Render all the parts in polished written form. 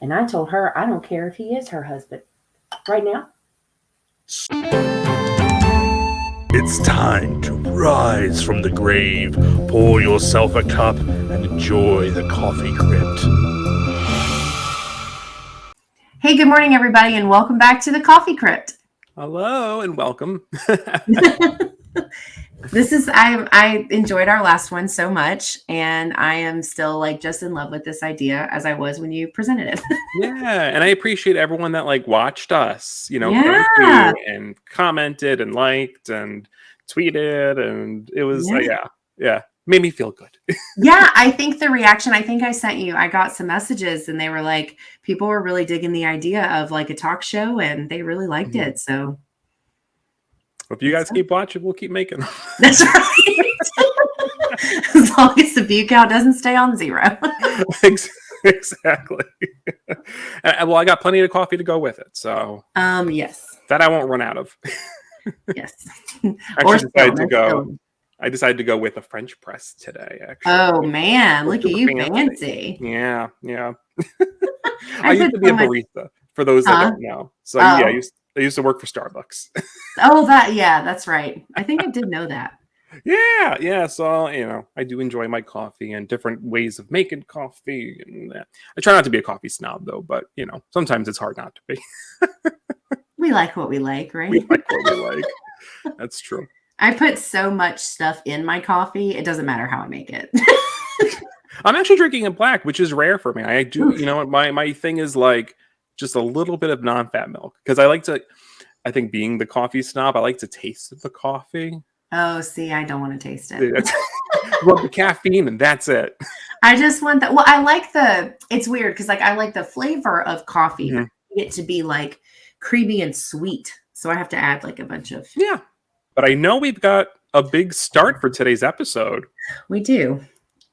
And I told her I don't care if he is her husband. Right now, It's time to rise from the grave, pour yourself a cup, and enjoy the Coffee Crypt. Hey, good morning, everybody, and welcome back to the Coffee Crypt. Hello and welcome. I enjoyed our last one so much, and I am still just in love with this idea as I was when you presented it. Yeah, and I appreciate everyone that watched us, came Yeah. through and commented and liked and tweeted, and it was made me feel good. Yeah, I think the reaction, I think I sent you, I got some messages and they were like, people were really digging the idea of a talk show and they really liked it. So if you guys keep watching, we'll keep making them. That's right. As long as the view count doesn't stay on 0. Exactly. Well, I got plenty of coffee to go with it, so yes, that I won't run out of. Yes. I decided to go with a French press today, actually. Oh man, look at you, fancy. Yeah. I used to be a barista, for those that don't know. So I used to work for Starbucks. Oh, that's right. I think I did know that. Yeah. So I do enjoy my coffee and different ways of making coffee. And I try not to be a coffee snob, though. But sometimes it's hard not to be. We like what we like, right? We like what we like. That's true. I put so much stuff in my coffee; it doesn't matter how I make it. I'm actually drinking it black, which is rare for me. I do, my thing is just a little bit of non-fat milk because I think being the coffee snob, I like to taste the coffee. Oh, see, I don't want to taste it. Rub the caffeine and that's it. I just want that. Well, I like it's weird because I like the flavor of coffee. Mm-hmm. I get to be creamy and sweet. So I have to add a bunch of. Yeah. But I know we've got a big start for today's episode. We do.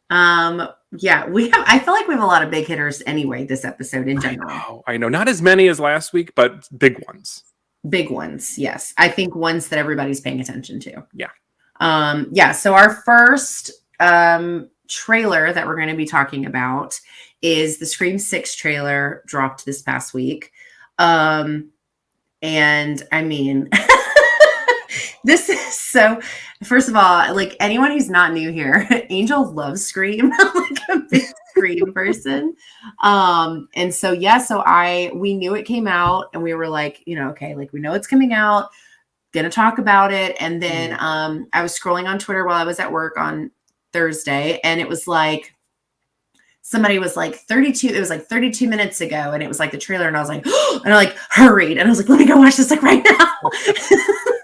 Yeah, I feel like we have a lot of big hitters anyway, this episode in general. I know. Not as many as last week, but big ones. Big ones, yes. I think ones that everybody's paying attention to. Yeah. So our first trailer that we're going to be talking about is the Scream 6 trailer dropped this past week. And I mean, this is so, first of all, anyone who's not new here, Angel loves Scream. I'm a big Scream person. And so, we knew it came out and we were okay, we know it's coming out, gonna talk about it. And then I was scrolling on Twitter while I was at work on Thursday and it was somebody was 32, it was 32 minutes ago and it was the trailer and I was oh, and I hurried and I was let me go watch this right now.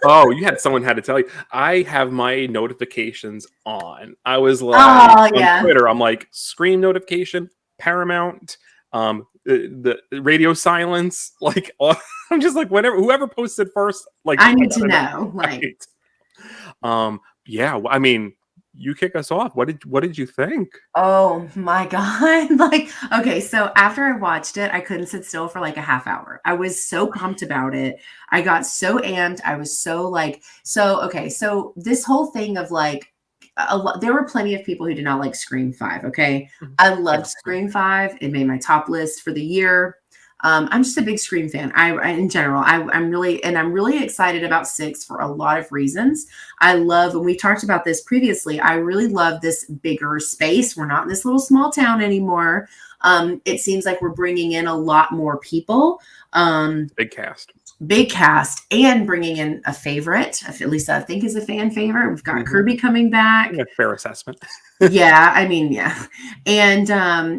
Oh, someone had to tell you. I have my notifications on. I was on Twitter, I'm Scream notification, Paramount, the radio silence, I'm just whoever posted first, I need to know. Right. Yeah, I mean, you kick us off. What did you think? Oh my God. Okay, so after I watched it, I couldn't sit still for a half hour. I was so pumped about it. I got so amped. I was so so this whole thing of there were plenty of people who did not like Scream 5. Okay. I loved Scream 5. It made my top list for the year. I'm just a big Scream fan. In general, I'm really excited about 6 for a lot of reasons. I love, and we talked about this previously, I really love this bigger space. We're not in this little small town anymore. It seems like we're bringing in a lot more people. Big cast and bringing in a favorite, at least I think is a fan favorite. We've got Kirby coming back. Yeah, fair assessment. Yeah, I mean, yeah. And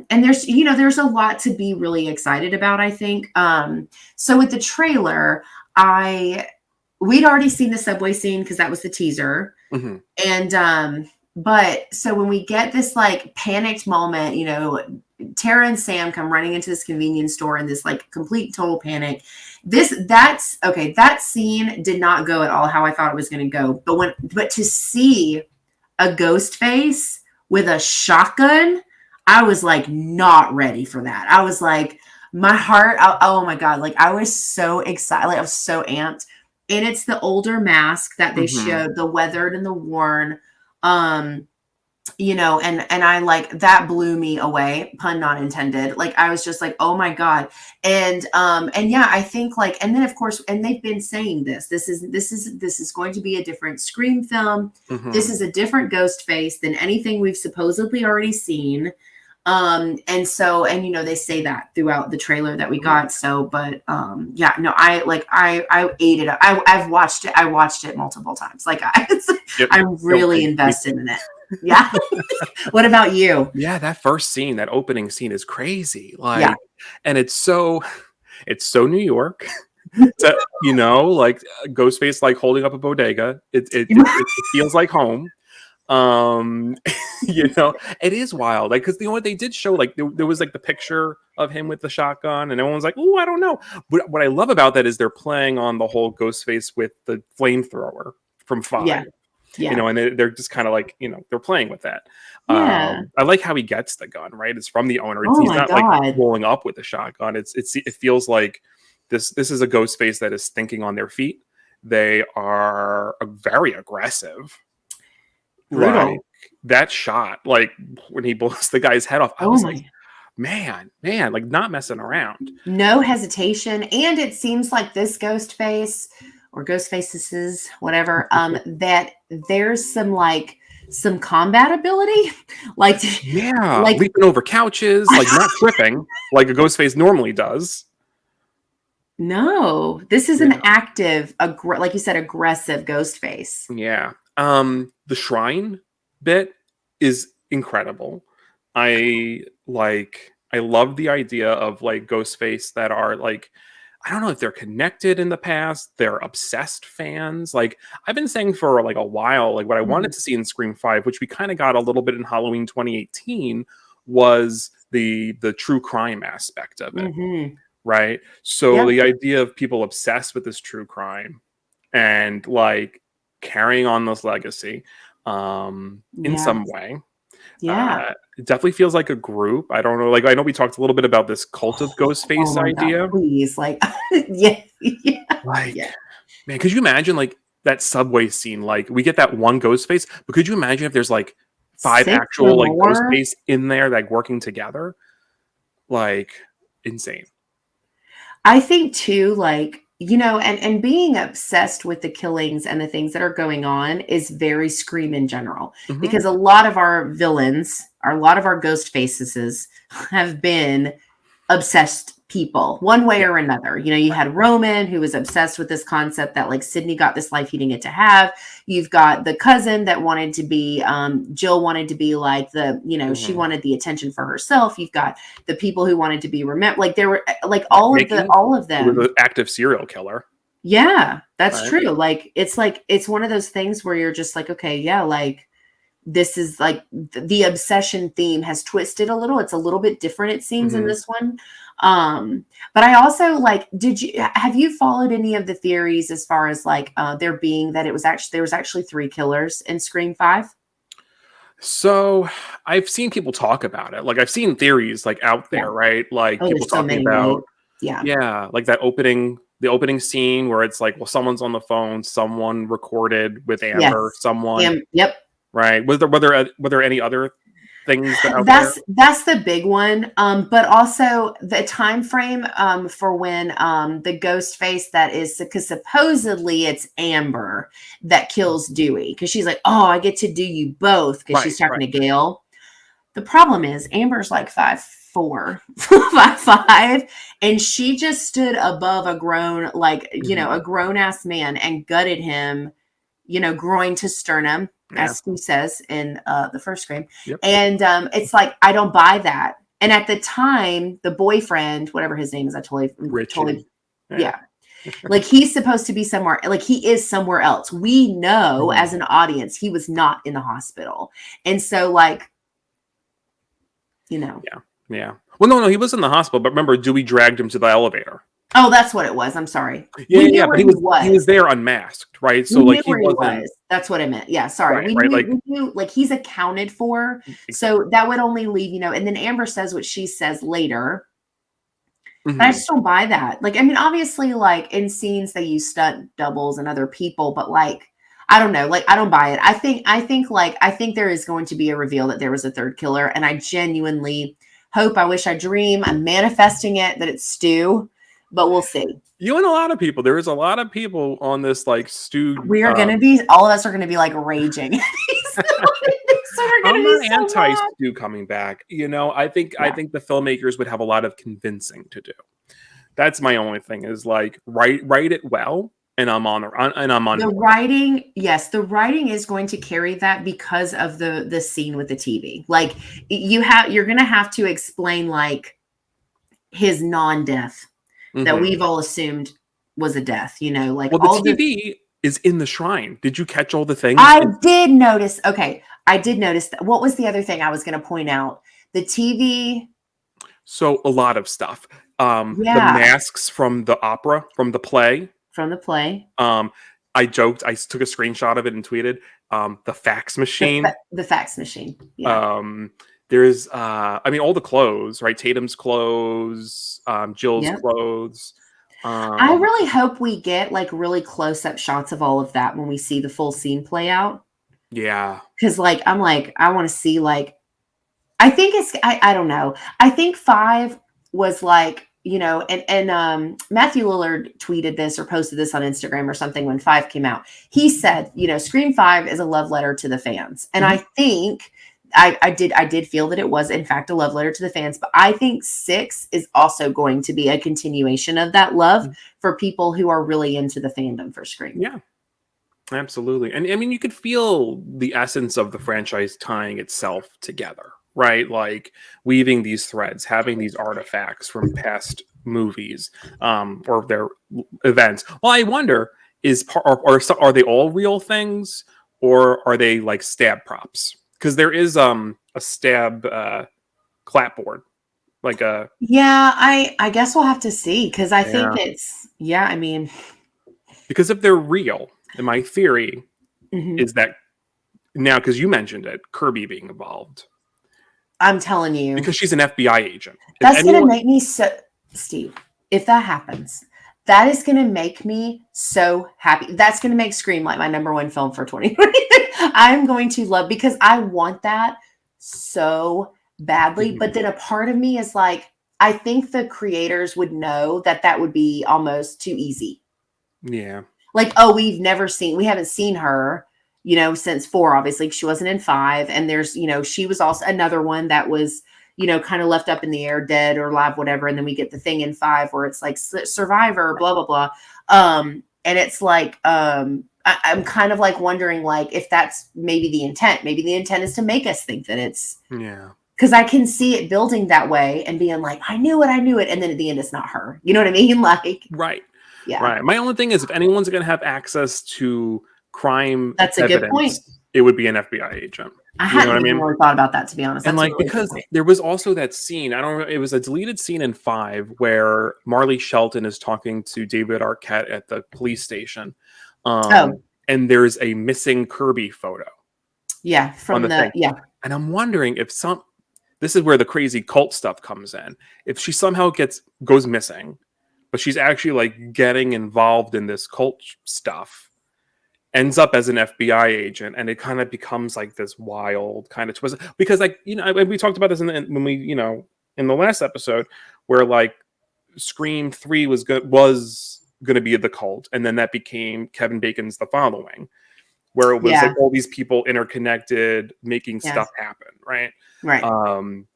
there's, there's a lot to be really excited about, I think. So with the trailer, we'd already seen the subway scene because that was the teaser. Mm-hmm. And but so when we get this panicked moment, Tara and Sam come running into this convenience store in this complete total panic. That scene did not go at all how I thought it was going to go. But to see a ghost face with a shotgun, I was not ready for that. I was my heart, oh my God, I was so excited. I was so amped. And it's the older mask that they showed, the weathered and the worn. you know, and I like that blew me away, pun not intended. Like I was just like, oh my God. And yeah, I think like, and then of course, and they've been saying this is going to be a different Scream film. This is a different ghost face than anything we've supposedly already seen. And so, and you know, they say that throughout the trailer that we got. So, but yeah, no, I ate it up. I've watched it. I watched it multiple times. Like I'm really invested in it. Yeah. What about you? Yeah, that first scene, that opening scene is crazy. Like, Yeah. and it's so New York. So, you know, like Ghostface, like holding up a bodega. It feels like home. You know, it is wild. Like, because you know what they did show, like there was like the picture of him with the shotgun, and everyone's like, "Oh, I don't know." But what I love about that is they're playing on the whole Ghostface with the flamethrower from 5. Yeah. You know, and they're just kind of like, you know, they're playing with that. Yeah. I like how he gets the gun, right? It's from the owner. Oh He's my not God. like rolling up with a shotgun. It feels like this is a ghost face that is thinking on their feet. They are very aggressive. Brutal. Like that shot, like when he blows the guy's head off, I was like, man, like not messing around. No hesitation. And it seems like this ghost face or ghost faces, whatever, that there's some combat ability. Like Leaping over couches, like not tripping like a ghost face normally does. No, this is an active, like you said, aggressive ghost face. Yeah. The shrine bit is incredible. I love the idea of like Ghostface that are like, I don't know if they're connected in the past. They're obsessed fans. Like I've been saying for like a while, like what I wanted to see in Scream 5, which we kind of got a little bit in Halloween 2018, was the true crime aspect of it. Right. So the idea of people obsessed with this true crime and like carrying on this legacy in some way. It definitely feels like a group. I don't know. Like I know we talked a little bit about this cult of Ghostface idea. God, please, like, yeah. Like, man, could you imagine like that subway scene? Like we get that one Ghostface, but could you imagine if there's like 5 actual like Ghostface in there, like working together? Like insane. I think too, like, you know, and being obsessed with the killings and the things that are going on is very Scream in general, because a lot of our villains, a lot of our ghost faces have been obsessed people one way or another. You know, you had Roman, who was obsessed with this concept that like Sydney got this life he didn't get to have. You've got the cousin that wanted to be, Jill wanted to be like the, you know, she wanted the attention for herself. You've got the people who wanted to be remembered. Like there were like all of them. With an active serial killer. Yeah, that's true. Like it's one of those things where you're just like, okay, yeah, like this is like the obsession theme has twisted a little. It's a little bit different, it seems, in this one. But I also like, have you followed any of the theories as far as like there being that there was actually 3 killers in Scream 5? So I've seen people talk about it. Like I've seen theories like out there, right? Like people talking about, like that the opening scene where it's like, well, someone's on the phone, someone recorded with Amber, someone, right? Were there any other things that's the big one, but also the time frame for when the ghost face that is, because supposedly it's Amber that kills Dewey, because she's like, oh, I get to do you both, because she's talking to Gail. The problem is Amber's like 5'4", 5'5", and she just stood above a grown, like, you know, a grown ass man and gutted him, you know, groin to sternum, as Stu says in the first Scream. And it's like, I don't buy that. And at the time, the boyfriend, whatever his name is, I totally like he's supposed to be somewhere, like he is somewhere else. We know as an audience, he was not in the hospital. And so like, you know. Yeah. Well, no, he was in the hospital, but remember, Dewey dragged him to the elevator. Oh, that's what it was. I'm sorry. Yeah, but he was there unmasked, right? So like he wasn't. That's what I meant. Yeah, sorry. We knew like he's accounted for. So that would only leave, you know, and then Amber says what she says later. But I just don't buy that. Like, I mean, obviously, like in scenes they use stunt doubles and other people, but like I don't know. Like, I don't buy it. I think there is going to be a reveal that there was a third killer. And I genuinely hope, I wish, I dream. I'm manifesting it that it's Stu, but we'll see. You and a lot of people. There is a lot of people on this like Stu. We are going to be, all of us are going to be like raging. I'm not anti-Stu coming back. You know, I think the filmmakers would have a lot of convincing to do. That's my only thing is like write it well, and I'm on the writing. Yes, the writing is going to carry that because of the scene with the TV. Like you're going to have to explain like his non-death that we've all assumed was a death. You know, like the TV is in the shrine. Did you catch all the things? I did notice. Okay. I did notice that. What was the other thing I was going to point out? The TV. So a lot of stuff. The masks from the opera, from the play. I joked. I took a screenshot of it and tweeted. The fax machine. The fax machine. Yeah. There's, I mean, all the clothes, right? Tatum's clothes, Jill's clothes. I really hope we get like really close up shots of all of that when we see the full scene play out. Yeah. Because like, I'm like, I want to see like, I think it's, I don't know. I think 5 was like, you know, and Matthew Lillard tweeted this or posted this on Instagram or something when 5 came out. He said, you know, Scream 5 is a love letter to the fans. And I think I did feel that it was in fact a love letter to the fans, but I think 6 is also going to be a continuation of that love for people who are really into the fandom for Scream. Yeah. Absolutely. And I mean, you could feel the essence of the franchise tying itself together, right? Like weaving these threads, having these artifacts from past movies or their events. Well, I wonder, are they all real things or are they like stab props? Because there is a stab clapboard. Like a I guess we'll have to see because I think it's I mean, because if they're real, and my theory is that now, because you mentioned it, Kirby being involved. I'm telling you. Because she's an FBI agent. That's going to make me so, Steve, if that happens, that is going to make me so happy. That's going to make Scream like my number 1 film for 2020. I'm going to love, because I want that so badly. But then a part of me is like, I think the creators would know that that would be almost too easy. Yeah. Like, we haven't seen her, you know, since 4, obviously. She wasn't in 5. And there's, you know, she was also another one that was, you know, kind of left up in the air, dead or alive, whatever. And then we get the thing in 5 where it's like survivor, blah, blah, blah. And it's like, I'm kind of like wondering, like, if that's maybe the intent. Maybe the intent is to make us think that it's. Yeah. Because I can see it building that way and being like, I knew it. And then at the end, it's not her. You know what I mean? Like. Right. Yeah. Right. My only thing is, if anyone's going to have access to crime that's a good point. It would be an FBI agent. I hadn't even really thought about that, to be honest. And like, because there was also that scene, I don't know, it was a deleted scene in 5 where Marley Shelton is talking to David Arquette at the police station. And there's a missing Kirby photo. Yeah. From the And I'm wondering if this is where the crazy cult stuff comes in. If she somehow goes missing, but she's actually like getting involved in this cult stuff, ends up as an FBI agent, and it kind of becomes like this wild kind of twist. Because like, you know, we talked about this when we, you know, in the last episode, where like Scream 3 was going to be the cult, and then that became Kevin Bacon's The Following, where it was like all these people interconnected, making stuff happen, right? Right.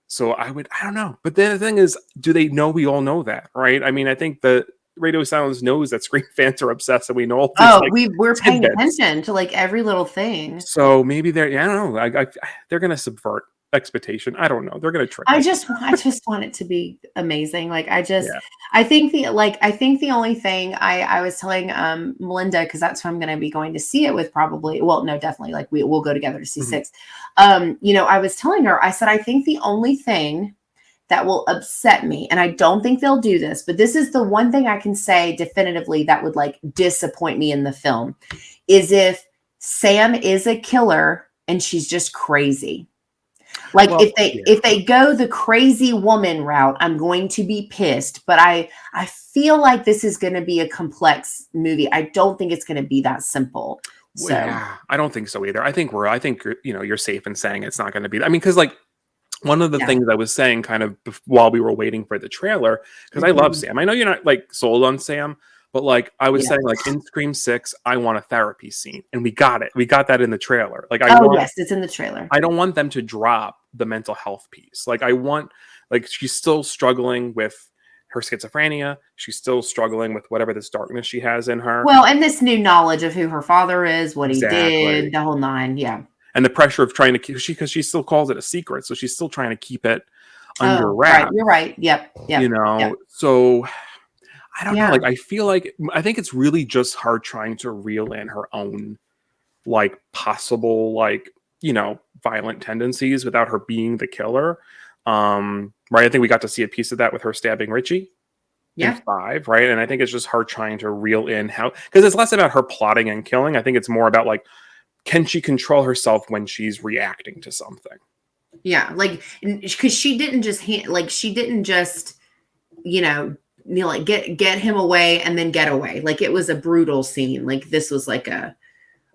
So I don't know. But then the thing is, do they know we all know that, right? I mean, I think the Radio Silence knows that Scream fans are obsessed, and we know all these, we're paying attention to like every little thing. So maybe I don't know. They're going to subvert expectation. I don't know. They're going to trick us. I just want it to be amazing. Like I think the only thing I was telling Melinda, because that's who I'm going to be going to see it with probably. Well, no, definitely. Like we'll go together to see 6. You know, I was telling her, I said, I think the only thing that will upset me, and I don't think they'll do this, but this is the one thing I can say definitively that would like disappoint me in the film, is if Sam is a killer and she's just crazy. Like if they go the crazy woman route, I'm going to be pissed. But I feel like this is going to be a complex movie. I don't think it's going to be that simple. So yeah, I don't think so either. I think you're safe in saying it's not going to be. I mean, because like one of the things I was saying kind of while we were waiting for the trailer, because I love Sam. I know you're not like sold on Sam, but like I was saying, like in Scream 6, I want a therapy scene, and we got it. We got that in the trailer. Like yes, it's in the trailer. I don't want them to drop the mental health piece. Like I want, like she's still struggling with her schizophrenia. She's still struggling with whatever this darkness she has in her. Well, and this new knowledge of who her father is, what he Exactly. did, the whole nine. Yeah. And the pressure of trying to keep, because she still calls it a secret. So she's still trying to keep it under wraps. Right. You're right. Yep. You know, so I don't know. Like, I think it's really just her trying to reel in her own, like, possible, like, you know, violent tendencies without her being the killer. Right. I think we got to see a piece of that with her stabbing Richie. In 5, right? And I think it's just her trying to reel in how, because it's less about her plotting and killing. I think it's more about like, can she control herself when she's reacting to something? Yeah, like because she didn't just you know like get him away and then get away. Like it was a brutal scene. Like this was like a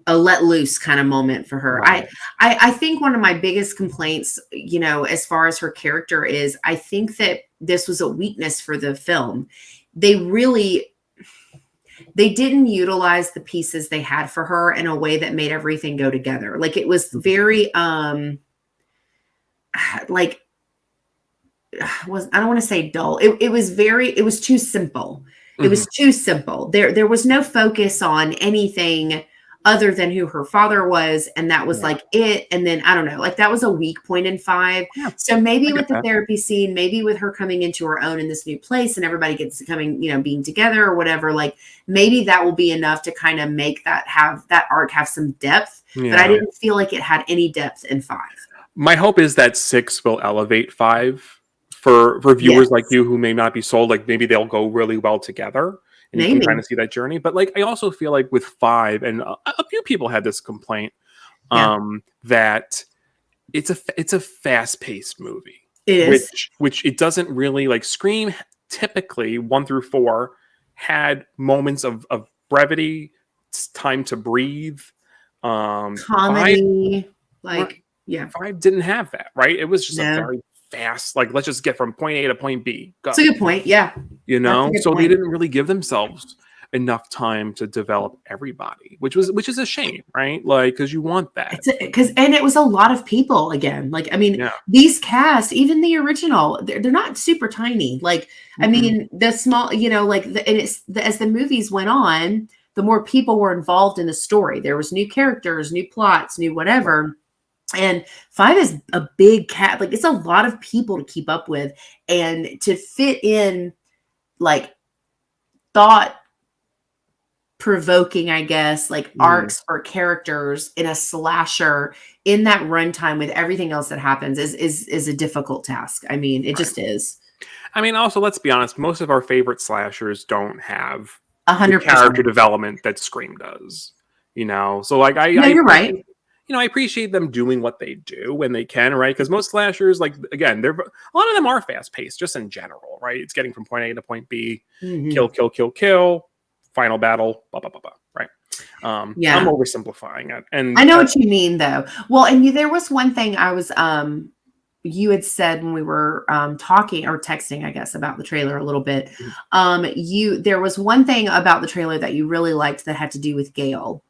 let loose kind of moment for her. Right. I think one of my biggest complaints, you know, as far as her character is, I think that this was a weakness for the film. They didn't utilize the pieces they had for her in a way that made everything go together. Like it was very like I don't want to say dull. It was too simple. It was too simple. There was no focus on anything other than who her father was, and that was like it. And then I don't know, like that was a weak point in 5. Yeah, so maybe with the therapy scene, maybe with her coming into her own in this new place, and everybody gets to coming, you know, being together or whatever. Like maybe that will be enough to kind of make that arc have some depth. Yeah. But I didn't feel like it had any depth in 5. My hope is that 6 will elevate 5 for viewers like you who may not be sold. Like maybe they'll go really well together. And you can kind of see that journey. But like I also feel like with 5, and a few people had this complaint, that it's a fast-paced movie. It is. Which it doesn't really, like Scream typically 1 through 4 had moments of brevity, time to breathe. Comedy. 5 didn't have that, right? It was just a very fast, like let's just get from point A to point B. Go. That's a good point. Yeah. You know, so they didn't really give themselves enough time to develop everybody, which is a shame, right? Like, because you want that. And it was a lot of people again. Like, I mean, these casts, even the original, they're not super tiny. Like, I mean, the small, you know, like, as the movies went on, the more people were involved in the story. There was new characters, new plots, new whatever. And 5 is a big cat. Like it's a lot of people to keep up with and to fit in like thought provoking, I guess, like arcs or characters in a slasher in that runtime with everything else that happens is a difficult task. I mean, it just is. I mean, also, let's be honest. Most of our favorite slashers don't have 100% character development that Scream does, you know? So like, you're right. You know, I appreciate them doing what they do when they can, right? Because most slashers, like, again, a lot of them are fast paced, just in general, right? It's getting from point A to point B, kill, final battle, blah, blah, blah, blah, right? I'm oversimplifying it. And I know what you mean, though. Well, and there was one thing I was, you had said when we were talking or texting, I guess, about the trailer a little bit. There was one thing about the trailer that you really liked that had to do with Gail.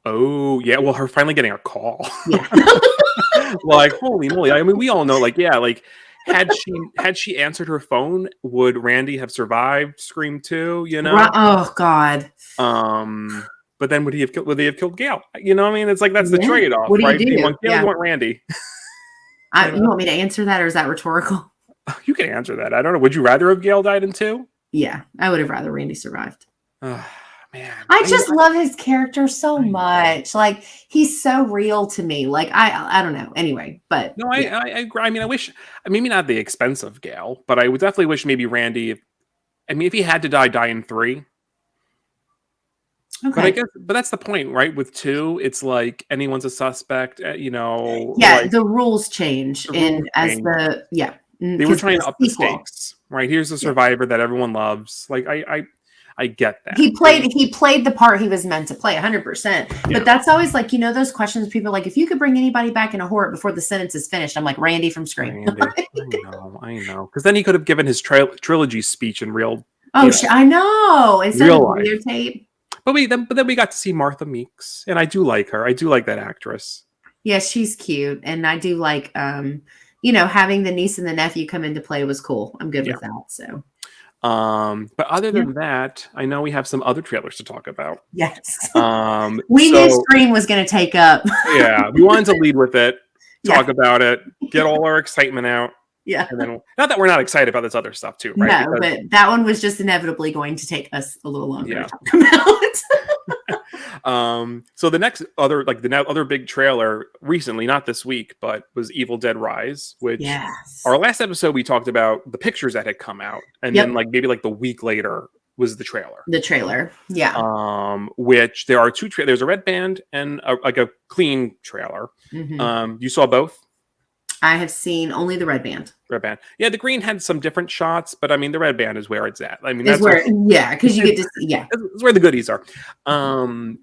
Oh, yeah. Well, her finally getting a call. Yeah. Like, holy moly. I mean, we all know, like, yeah, like, had she answered her phone, would Randy have survived Scream 2, you know? Oh, God. But then would they have killed Gail? You know what I mean? It's like, that's the trade-off, what do right? You do? You want Gail, you want Randy. You want me to answer that, or is that rhetorical? You can answer that. I don't know. Would you rather have Gail died in 2? Yeah, I would have rather Randy survived. Man, I just love his character so much. Like he's so real to me. Like I don't know. Anyway, but no, I agree. I mean, I wish maybe not the expense of Gail, but I would definitely wish maybe Randy. I mean, if he had to die in 3. Okay, but that's the point, right? With 2, it's like anyone's a suspect. You know. Yeah, like, the rules change, they were trying to up the stakes, right? Here's a survivor that everyone loves. Like I I get that. He played the part he was meant to play 100%. Yeah. But that's always like, those questions people are like, if you could bring anybody back in a horror before the sentence is finished, I'm like, Randy from Scream. Randy. I know. Because then he could have given his trilogy speech in real. I know. Instead Real of life. videotape. But then we got to see Martha Meeks, and I do like her. I do like that actress. Yeah, she's cute, and I do like having the niece and the nephew come into play was cool. I'm good with that. So. But other than that, I know we have some other trailers to talk about. Yes. We knew Scream was going to take up. Yeah, we wanted to lead with it, talk about it, get all our excitement out. Yeah. And then, not that we're not excited about this other stuff too, right? No, but that one was just inevitably going to take us a little longer to talk about. So the other big trailer recently, not this week, but was Evil Dead Rise, which our last episode we talked about the pictures that had come out, and then maybe the week later was the trailer. The trailer, yeah. Which there are two trailers. There's a red band and a clean trailer. Mm-hmm. You saw both? I have seen only the red band. Red band. Yeah, the green had some different shots, but I mean, the red band is where it's at. I mean, that's where, because you get to see, that's where the goodies are.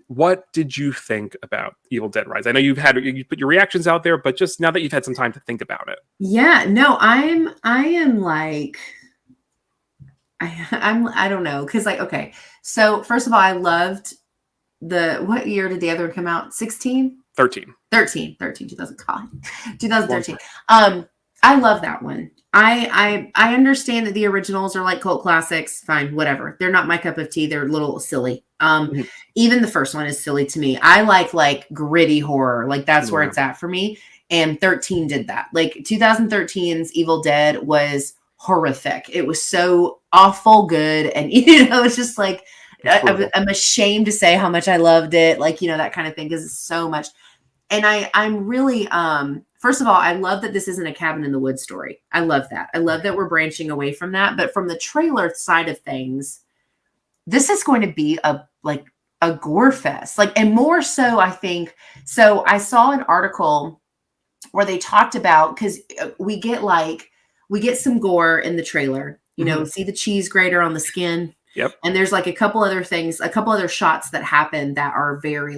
What did you think about Evil Dead Rise? I know you put your reactions out there, but just now that you've had some time to think about it. Yeah, no, I am like, I don't know, because okay, so first of all, I loved what year did the other one come out? 2013. 2013. I love that one. I understand that the originals are like cult classics. Fine, whatever. They're not my cup of tea. They're a little silly. Even the first one is silly to me. I like gritty horror. Like that's where it's at for me. And 13 did that. Like 2013's Evil Dead was horrific. It was so awful good. And it's just like I'm ashamed to say how much I loved it. Like, that kind of thing, because it's so much. And I'm really, first of all, I love that this isn't a cabin in the woods story. I love that. I love that we're branching away from that. But from the trailer side of things, this is going to be a gore fest. And more so, I think. So I saw an article where they talked about, because we get some gore in the trailer. See the cheese grater on the skin. Yep. And there's a couple other things, a couple other shots that happen that are very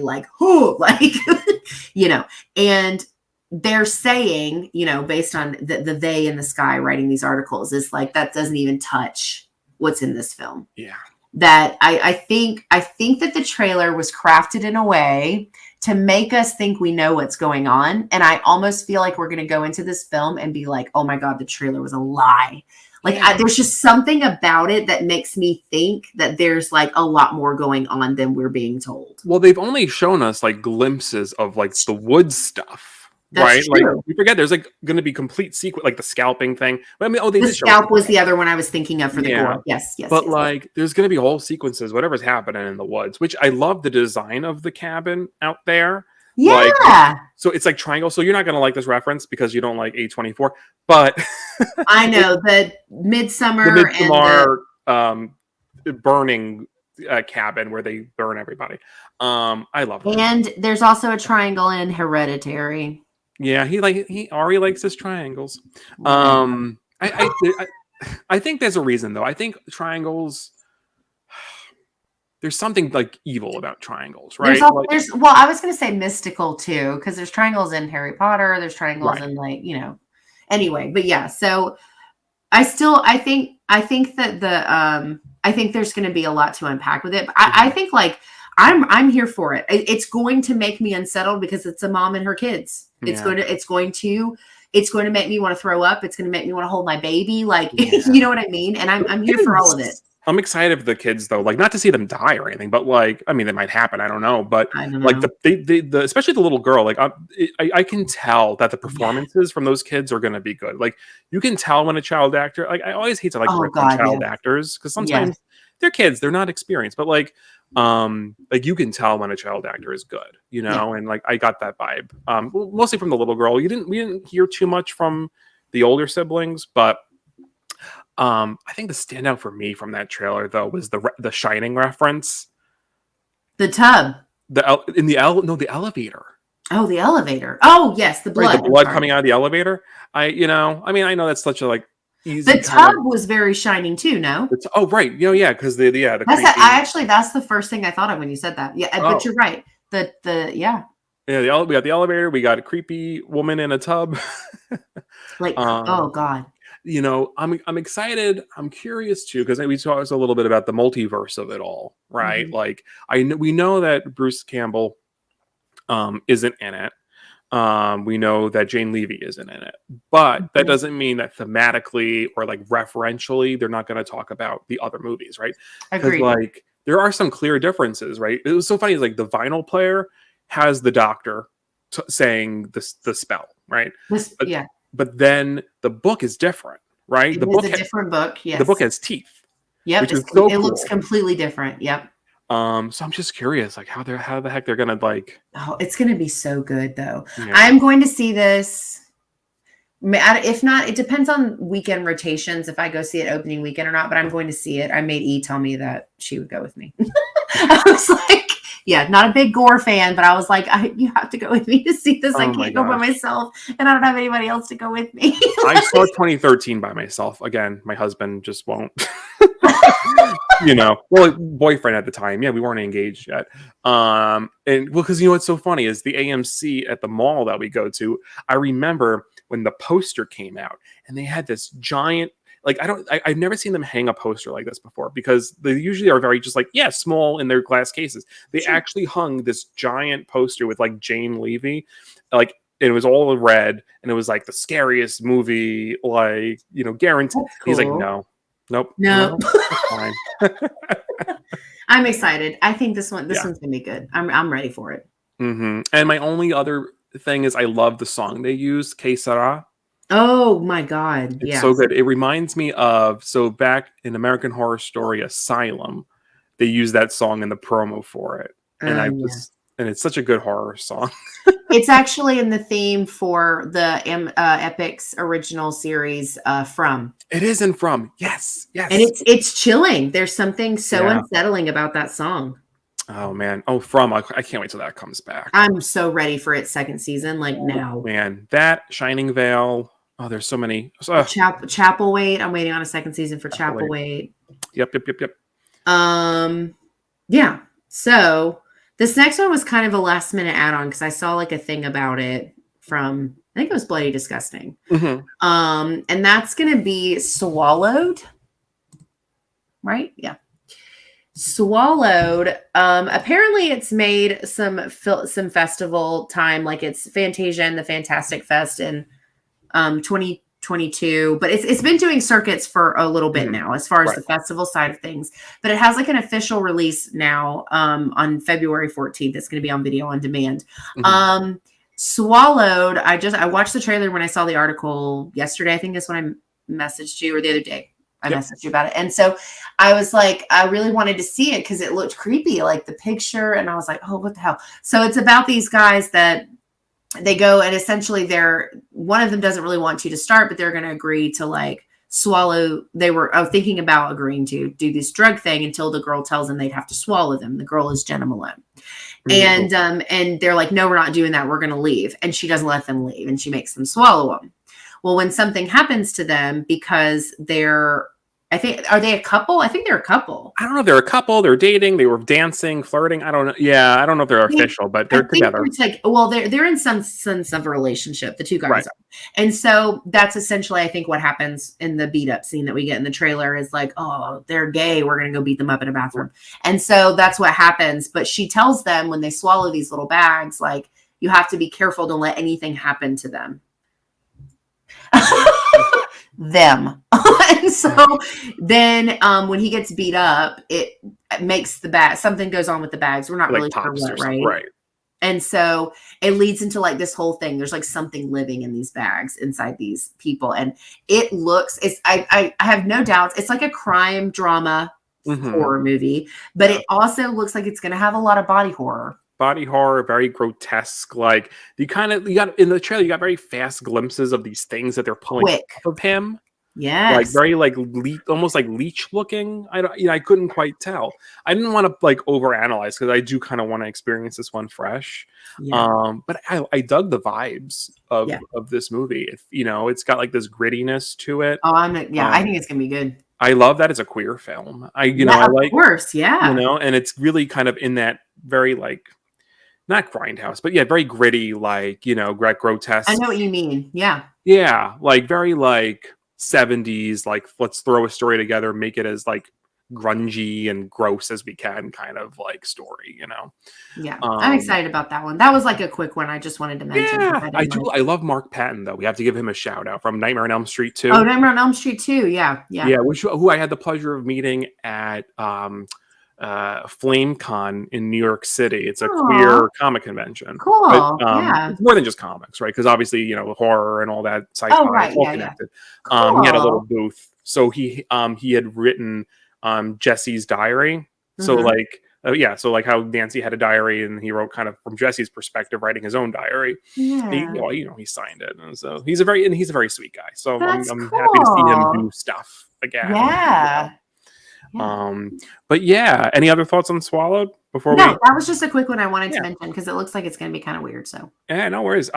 and they're saying, based on the they in the sky writing these articles, is that doesn't even touch what's in this film. Yeah. That I think that the trailer was crafted in a way to make us think we know what's going on. And I almost feel like we're going to go into this film and be like, oh my God, the trailer was a lie. There's just something about it that makes me think that there's a lot more going on than we're being told. Well, they've only shown us glimpses of the wood stuff, That's right? True. We forget there's going to be complete sequence, the scalping thing. But I mean, the scalp was the other one I was thinking of for the gore. Yes. But there's going to be whole sequences, whatever's happening in the woods, which I love the design of the cabin out there. Yeah. So it's triangle. So you're not going to like this reference because you don't like A24, but I know the Midsummer and burning cabin where they burn everybody. I love that. And there's also a triangle in Hereditary. Yeah, Ari likes his triangles. I think there's a reason though. I think triangles. There's something evil about triangles, right? There's I was going to say mystical too, because there's triangles in Harry Potter. There's triangles in anyway, but yeah. So I think that I think there's going to be a lot to unpack with it. But I think I'm here for it. It's going to make me unsettled because it's a mom and her kids. It's going to make me want to throw up. It's going to make me want to hold my baby. You know what I mean? And I'm here for all of it. I'm excited for the kids though, not to see them die or anything, but I mean, it might happen. I don't know, but the especially the little girl, I can tell that the performances from those kids are going to be good. You can tell when a child actor, I always hate to rip on child actors because sometimes they're kids, they're not experienced, but you can tell when a child actor is good, and I got that vibe, mostly from the little girl. We didn't hear too much from the older siblings, but I think the standout for me from that trailer though was the Shining reference. The tub. The elevator. Oh, the elevator. Oh, yes, the blood. Right, the blood coming out of the elevator. I know that's such a easy. The tub was very shining too. No. Oh right, yeah, because the That's creepy. that's the first thing I thought of when you said that. Yeah, but you're right. Yeah. Yeah, we got the elevator. We got a creepy woman in a tub. Like, oh um, God. I'm excited. I'm curious too because we talked a little bit about the multiverse of it all, right? Mhm. Like we know that Bruce Campbell isn't in it. We know that Jane Levy isn't in it, but that Mhm. doesn't mean that thematically or like referentially they're not going to talk about the other movies, right? Because Agreed. like there are some clear differences, right? It was so funny. Like the vinyl player has the doctor saying the spell, right? But Yeah, but then the book is different, right? it is a different book. The book Yes. has teeth, Yep. which is so It looks cool. completely different. Yep. So I'm just curious, like how the heck they're gonna like. Oh, it's going to be so good though. Yeah. I'm going to see this. If not, it depends on weekend rotations if I go see it opening weekend or not, but I'm going to see it. I made E tell me that she would go with me. I was like, yeah, not a big gore fan, but I was like, you have to go with me to see this. I Oh my can't go by gosh. myself, and I don't have anybody else to go with me. I saw 2013 by myself. Again, my husband just won't. Well, boyfriend at the time. Yeah, we weren't engaged yet. And well, because what's so funny is the AMC at the mall that we go to. I remember when the poster came out, and they had this giant. Like I've never seen them hang a poster like this before because they usually are very just like small in their glass cases. They Sure. actually hung this giant poster with like Jane Levy, like. It was all red, and it was like the scariest movie, like guaranteed. That's He's like, cool. nope, No, that's fine. I'm excited. I think this Yeah. one's gonna be good. I'm ready for it. And my only other thing is I love the song they used, Que Sera. Oh my God. It's Yes. so good. It reminds me of back in American Horror Story Asylum, they used that song in the promo for it, and Yeah. and it's such a good horror song. It's actually in the theme for the Epic's original series, From. It is in From. Yes. And it's chilling. There's something so Yeah. unsettling about that song. Oh man. Oh, From. I can't wait till that comes back. I'm so ready for its second season, like now. Man, that Shining Veil. Oh, there's so many. Chapel Wait. I'm waiting on a second season for Chapel Wait. Yep. Yeah. So this next one was kind of a last minute add-on because I saw like a thing about it from, I think it was Bloody Disgusting. Mm-hmm. And that's gonna be Swallowed. Right? Yeah. Swallowed. Apparently it's made some festival time, like it's Fantasia and the Fantastic Fest in 2022, but it's been doing circuits for a little bit now as far as the festival side of things. But it has like an official release now on February 14th. It's going to be on video on demand. Mm-hmm. Swallowed. I watched the trailer when I saw the article yesterday. I think that's when I messaged you, or the other day. I messaged you about it. And so I was like, I really wanted to see it because it looked creepy, like the picture. And I was like, oh, what the hell? So it's about these guys that they go and essentially one of them doesn't really want you to start, but they're going to agree to like swallow. They were thinking about agreeing to do this drug thing until the girl tells them they'd have to swallow them. The girl is Jenna Malone. Mm-hmm. And they're like, no, we're not doing that. We're going to leave. And she doesn't let them leave and she makes them swallow them. Well, when something happens to them because are they a couple? I think they're a couple. I don't know if they're a couple. They're dating. They were dancing, flirting. I don't know. Yeah, I don't know if they're official, but they're together. It's like, well, they're in some sense of a relationship. The two guys are. And so that's essentially, I think, what happens in the beat up scene that we get in the trailer is like, oh, they're gay. We're going to go beat them up in a bathroom. And so that's what happens. But she tells them when they swallow these little bags, like, you have to be careful. Don't let anything happen to them. Them. And so then when he gets beat up, it makes the bag, something goes on with the bags. We're not like really sure what, right? And so it leads into like this whole thing. There's like something living in these bags inside these people. And it looks, I have no doubts. It's like a crime drama horror movie, but it also looks like it's going to have a lot of body horror. Body horror, very grotesque. Like you got in the trailer, you got very fast glimpses of these things that they're pulling off of him. like Yes. very like almost like leech looking. I couldn't quite tell. I didn't want to like overanalyze because I do kind of want to experience this one fresh. Yeah. But I dug the vibes Yeah. of this movie. It's got like this grittiness to it. Oh, I think it's gonna be good. I love that it's a queer film. I Of like, course, yeah. and it's really kind of in that very like not grindhouse, but yeah, very gritty, like grotesque. I know what you mean. Yeah. Yeah, like very like 70s, like let's throw a story together, make it as like grungy and gross as we can, kind of like story. Yeah. I'm excited about that one. That was like a quick one I just wanted to mention. Yeah, I do. I love Mark Patton though. We have to give him a shout out from Nightmare on Elm Street 2. Oh, Nightmare on Elm Street 2. Yeah. Yeah, who I had the pleasure of meeting at FlameCon in New York City. It's a queer comic convention. Cool. But, it's more than just comics, right? Because obviously, horror and all that sci-fi, right. it's all Yeah, connected. Cool. He had a little booth, so he had written Jesse's diary. So like so like how Nancy had a diary, and he wrote kind of from Jesse's perspective, writing his own diary. Yeah. He signed it, and so he's a very sweet guy. So I'm That's happy to see him cool. do stuff again. Yeah. But yeah, any other thoughts on Swallowed before No, that was just a quick one I wanted to mention because it looks like it's going to be kind of weird. So yeah, no worries.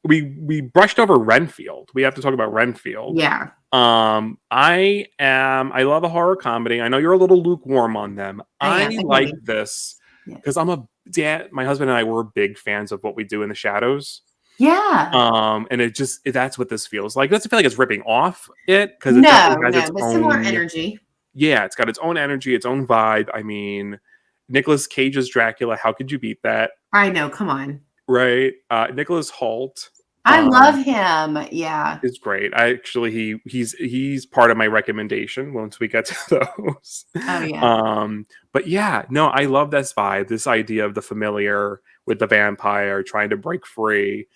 We brushed over Renfield. We have to talk about Renfield. yeah. I love a horror comedy. I know you're a little lukewarm on them. I like this because my husband and I were big fans of What We Do in the Shadows. Yeah. And that's what this feels like. It doesn't feel like it's ripping off it because but similar energy. Yeah, it's got its own energy, its own vibe. I mean, Nicolas Cage's Dracula. How could you beat that? I know. Come on. Right. Nicholas Hoult. I love him. Yeah. It's great. He's part of my recommendation once we get to those. Oh yeah. But yeah, no, I love this vibe, this idea of the familiar with the vampire trying to break free.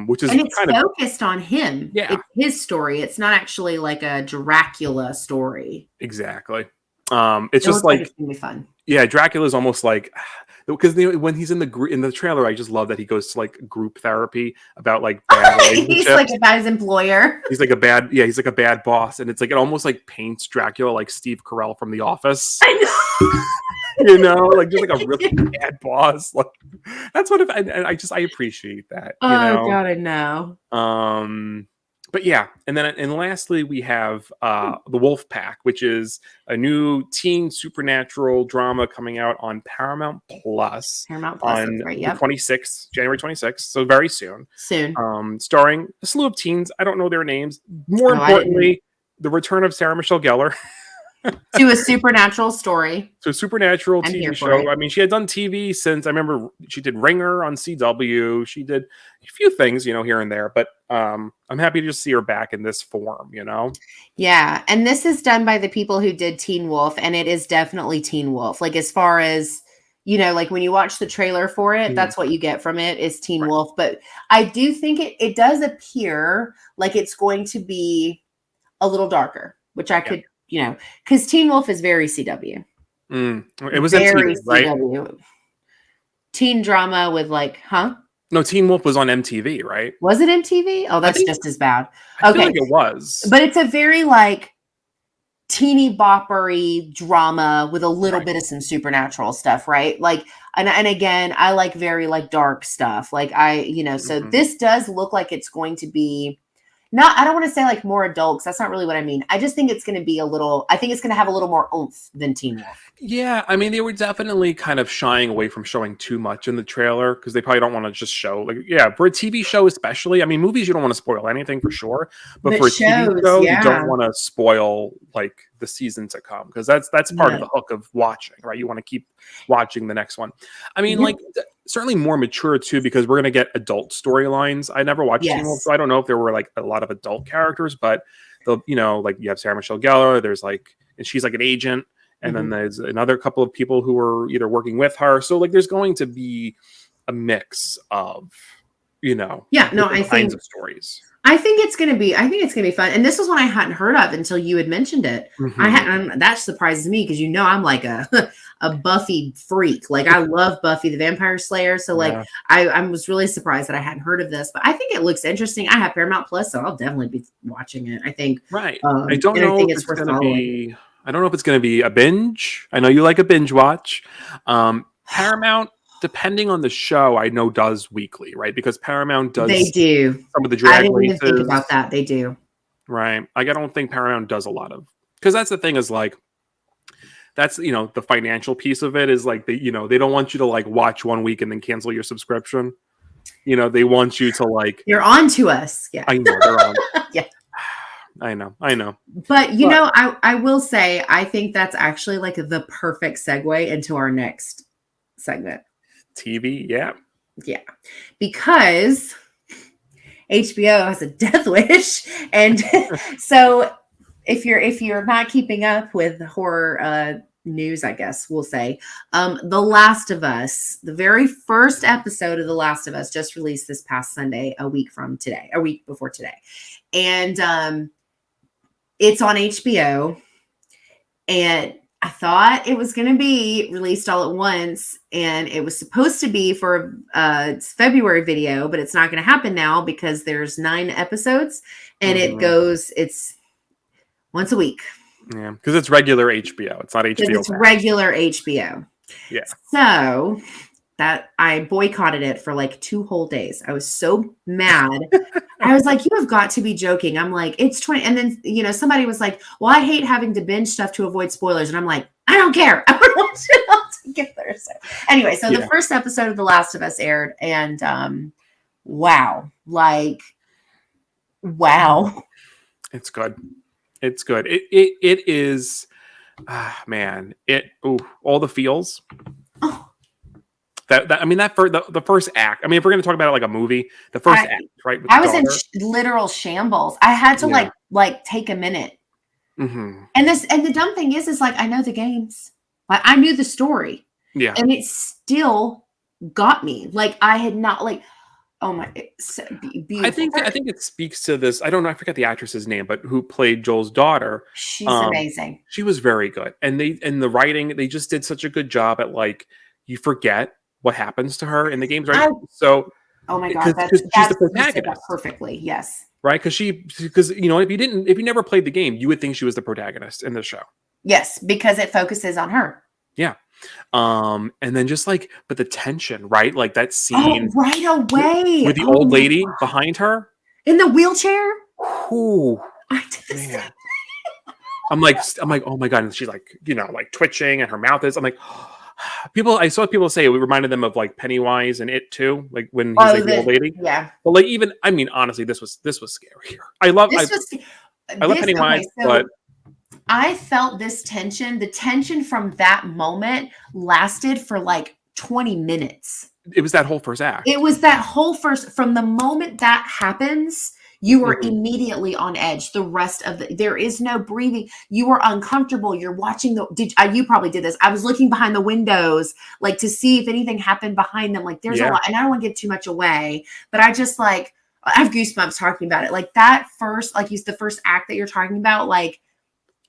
Which is it's focused on him. Yeah. It's his story. It's not actually like a Dracula story. Exactly. It's just like it's gonna be fun. Yeah, Dracula's almost like because when he's in the trailer, I just love that he goes to like group therapy about like bad he's like about his employer. He's like a bad boss, and it's like it almost like paints Dracula like Steve Carell from The Office. I know. Like just like a really bad boss. Like that's what I appreciate that. Oh God, I know. But yeah, and lastly we have The Wolf Pack, which is a new teen supernatural drama coming out on Paramount Plus. On the 26th, January 26th, so very soon. Starring a slew of teens. I don't know their names. More importantly, the return of Sarah Michelle Gellar. To a supernatural story. So supernatural TV show. I mean, she had done TV since I remember she did Ringer on CW. She did a few things, here and there, but I'm happy to just see her back in this form, Yeah. And this is done by the people who did Teen Wolf, and it is definitely Teen Wolf. Like as far as, like when you watch the trailer for it, that's what you get from it is Teen Wolf. But I do think it does appear like it's going to be a little darker, which I could because Teen Wolf is very CW. It was very MTV, right? CW. Teen drama with No, Teen Wolf was on MTV, right? Was it MTV? Oh, that's just as bad. I feel like it was. But it's a very teeny boppery drama with a little bit of some supernatural stuff, right? And again, I like very dark stuff. So this does look like it's going to be I don't want to say more adults. That's not really what I mean. I just think it's going to be I think it's going to have a little more oomph than Teen Wolf. Yeah. I mean, they were definitely kind of shying away from showing too much in the trailer because they probably don't want to just show for a TV show, especially. I mean, movies, you don't want to spoil anything for sure, but for a TV show, you don't want to spoil the season to come because that's part of the hook of watching, right? You want to keep watching the next one. I mean, certainly more mature too, because we're going to get adult storylines. I never watched Teen Wolf, so I don't know if there were a lot of adult characters, but you have Sarah Michelle Gellar. There's and she's an agent, and then there's another couple of people who are either working with her. So there's going to be a mix of Yeah, no, different kinds of stories. I think it's gonna be fun. And this was one I hadn't heard of until you had mentioned it. That surprises me because I'm like a a Buffy freak. Like I love Buffy the Vampire Slayer. So like I was really surprised that I hadn't heard of this, but I think it looks interesting. I have Paramount Plus, so I'll definitely be watching it. I think I don't know if it's gonna be I don't know if it's gonna be a binge. I know you like a binge watch. Paramount, depending on the show, I know does weekly, right? Because Paramount does. They do some of the drag I didn't races. even think about that. They do, right? Like I don't think Paramount does a lot of because that's the thing is like that's the financial piece of it is like they they don't want you to like watch 1 week and then cancel your subscription. They want you to like you're on to us. Yeah, I know they're on. Yeah. I know. But I will say I think that's actually like the perfect segue into our next segment. TV, yeah, because HBO has a death wish, and so if you're not keeping up with horror news, I guess we'll say, The Last of Us, the very first episode of The Last of Us just released this past Sunday, a week before today, and it's on HBO, and I thought it was going to be released all at once, and it was supposed to be for February video, but it's not going to happen now because there's 9 episodes, and it's once a week. Yeah, because it's regular HBO. It's not HBO. It's regular HBO. Yeah. So that I boycotted it for like 2 whole days. I was so mad. I was like, you have got to be joking. I'm like, it's 20. And then, somebody was like, well, I hate having to binge stuff to avoid spoilers. And I'm like, I don't care. I would watch it all together. So anyway, the first episode of The Last of Us aired, and wow. It's good. It's good. It is, man, all the feels. Oh. The first act. I mean, if we're going to talk about it like a movie, the first act, right? I was in literal shambles. I had to like take a minute. Mm-hmm. And the dumb thing is like, I know the games. Like I knew the story. Yeah. And it still got me. Like I had not like, oh my, it's so beautiful. I think it speaks to this. I don't know. I forget the actress's name, but who played Joel's daughter. She's amazing. She was very good. And the writing, they just did such a good job at like, you forget what happens to her in the games, right? Oh my God, she's the protagonist perfectly. Yes, right. Because if you never played the game, you would think she was the protagonist in the show. Yes, because it focuses on her. Yeah, and then just like, but the tension, right? Like that scene right away with the old lady behind her in the wheelchair. Ooh, I did the same. I'm like, oh my God, and she's like, like twitching, and her mouth is. I'm like. I saw people say it reminded them of like Pennywise and It too, like when he's like the old lady. Yeah. But like honestly, this was scarier. I love Pennywise, but I felt this tension. The tension from that moment lasted for like 20 minutes. It was that whole first act. It was that whole from the moment that happens. You are immediately on edge. The rest of there is no breathing. You are uncomfortable. You're watching you probably did this. I was looking behind the windows, like to see if anything happened behind them. Like there's a lot, and I don't want to give too much away, but I just like, I have goosebumps talking about it. Like that first, like the first act that you're talking about, like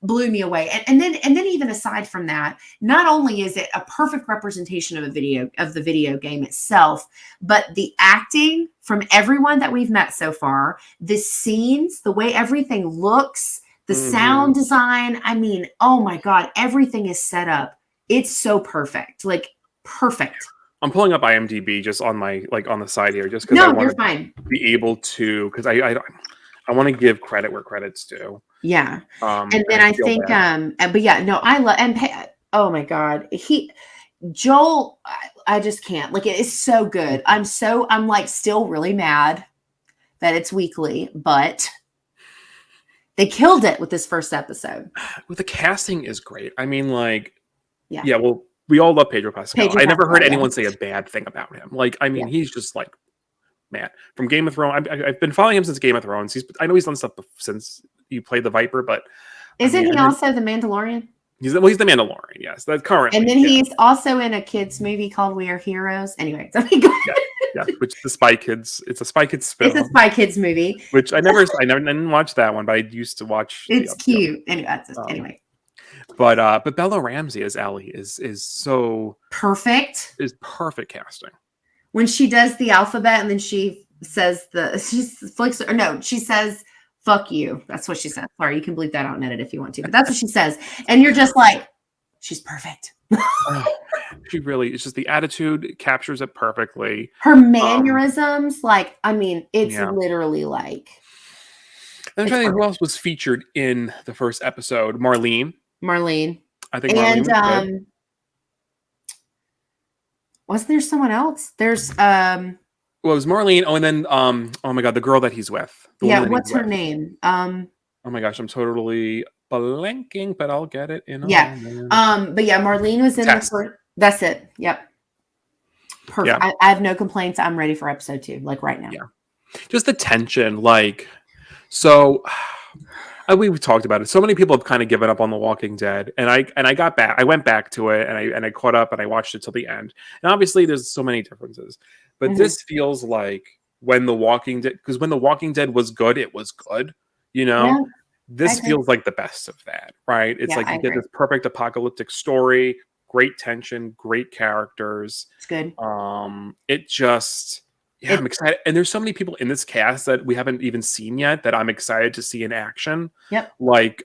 blew me away. And then even aside from that, not only is it a perfect representation of the video game itself, but the acting from everyone that we've met so far, the scenes, the way everything looks, the sound design. I mean, oh my God, everything is set up. It's so perfect. Like perfect. I'm pulling up IMDb just on my, like on the side here, just because I want to be able to, because I want to give credit where credit's due. Yeah. And then I think, but yeah, no, I love, oh my God, Joel, I just can't, like, it is so good. I'm like still really mad that it's weekly, but they killed it with this first episode. With the casting is great. I mean, like, yeah, well, we all love Pedro Pascal. I never heard anyone say a bad thing about him. Like, I mean, he's just like, man, from Game of Thrones. I've been following him since Game of Thrones. I know he's done stuff since he played the Viper, but isn't he also the Mandalorian? He's the Mandalorian. Yes, that's current. And then he's also in a kids movie called We Are Heroes. Anyway, Yeah, which the Spy Kids. It's a Spy Kids spin. It's a Spy Kids movie. Which I didn't watch that one, but I used to watch. It's cute. Anyway. But Bella Ramsey as Ellie is so perfect. Is perfect casting. When she does the alphabet and then she says she says fuck you. That's what she says. Sorry, you can bleep that out and edit if you want to, but that's what she says. And you're just like, she's perfect. She really, it's just the attitude captures it perfectly. Her mannerisms, it's literally like. I'm trying to think who else was featured in the first episode. Marlene. I think Marlene was good. Wasn't there someone else? There's Well, it was Marlene. Oh, and then oh my god, the girl that he's with. What's her name? Oh my gosh, I'm totally blanking, but I'll get it in a moment. But yeah, Marlene was in the first. That's it. Yep. Perfect. Yeah. I have no complaints. I'm ready for episode 2, like right now. Yeah. Just the tension, like so. We've talked about it. So many people have kind of given up on The Walking Dead, and I got back. I went back to it, and I caught up, and I watched it till the end. And obviously, there's so many differences, but this feels like when The Walking Dead, because when The Walking Dead was good, it was good. You know, yeah, this feels like the best of that, right? It's like you get this perfect apocalyptic story, great tension, great characters. It's good. It just. Yeah, I'm excited. And there's so many people in this cast that we haven't even seen yet that I'm excited to see in action. Yep. Like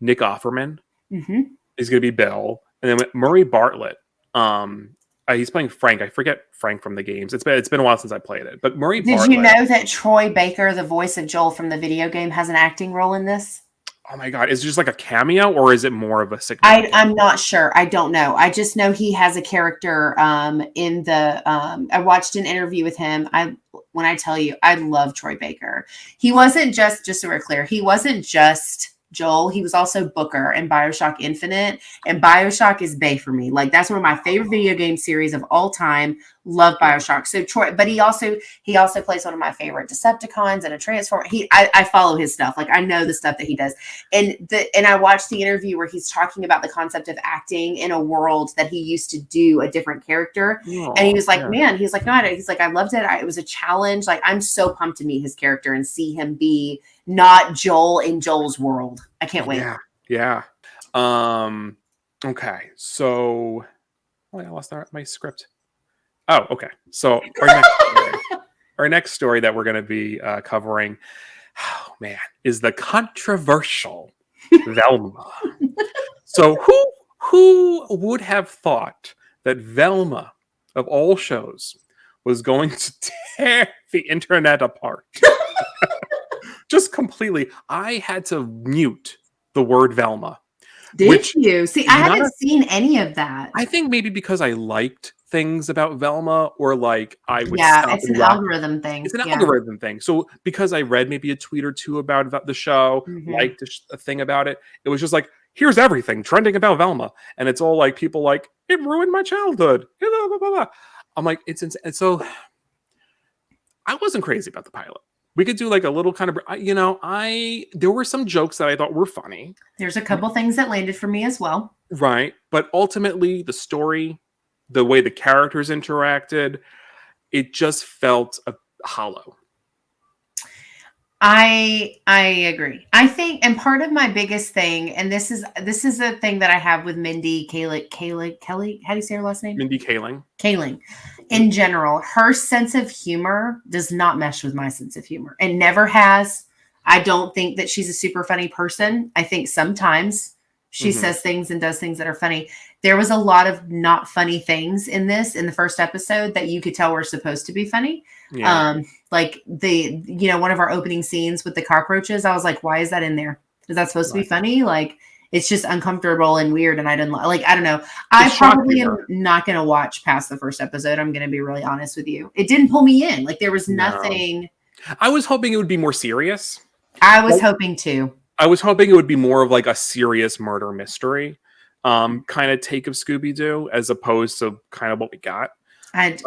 Nick Offerman is going to be Bill. And then Murray Bartlett, he's playing Frank. I forget Frank from the games. It's been a while since I played it. But Murray Bartlett. Did you know that Troy Baker, the voice of Joel from the video game, has an acting role in this? Oh my god, is it just like a cameo or is it more of a significant? I'm not sure. I don't know. I just know he has a character in the I watched an interview with him. When I tell you, I love Troy Baker. He wasn't just so we're clear, he wasn't just Joel, he was also Booker in BioShock Infinite, and BioShock is bae for me. Like that's one of my favorite video game series of all time. Love BioShock. So Troy, but he also plays one of my favorite Decepticons and a Transformer. I follow his stuff. Like I know the stuff that he does. And I watched the interview where he's talking about the concept of acting in a world that he used to do a different character. Oh, and he was like, man, he's like, no, he's like, I loved it. It was a challenge. Like I'm so pumped to meet his character and see him be not Joel in Joel's world. I can't wait. Yeah. Okay. So I lost my script. Oh, okay. So our next story that we're going to be covering, oh man, is the controversial Velma. So who would have thought that Velma, of all shows, was going to tear the internet apart? Just completely. I had to mute the word Velma. Did you? See, I haven't seen any of that. I think maybe because I liked things about Velma, or like I would it's an algorithm thing. It's an algorithm thing. So because I read maybe a tweet or two about the show, liked a thing about it, it was just like, here's everything trending about Velma, and it's all like people like, it ruined my childhood. Blah, blah, blah, blah. I'm like, it's insane. And so I wasn't crazy about the pilot. We could do like a little kind of, there were some jokes that I thought were funny. There's a couple things that landed for me as well. Right. But ultimately the story, the way the characters interacted, it just felt hollow. I agree. I think, and part of my biggest thing, and this is a thing that I have with Mindy Kaling. How do you say her last name? Mindy Kaling. In general, her sense of humor does not mesh with my sense of humor, and never has. I don't think that she's a super funny person. I think sometimes she says things and does things that are funny. There was a lot of not funny things in the first episode that you could tell were supposed to be funny. Yeah. Like one of our opening scenes with the cockroaches, I was like, why is that in there? Is that supposed to be funny? Like, it's just uncomfortable and weird. And I didn't I don't know. I probably am not going to watch past the first episode. I'm going to be really honest with you. It didn't pull me in. Like there was nothing. I was hoping it would be more serious. I was hoping too. I was hoping it would be more of like a serious murder mystery kind of take of Scooby-Doo, as opposed to kind of what we got. And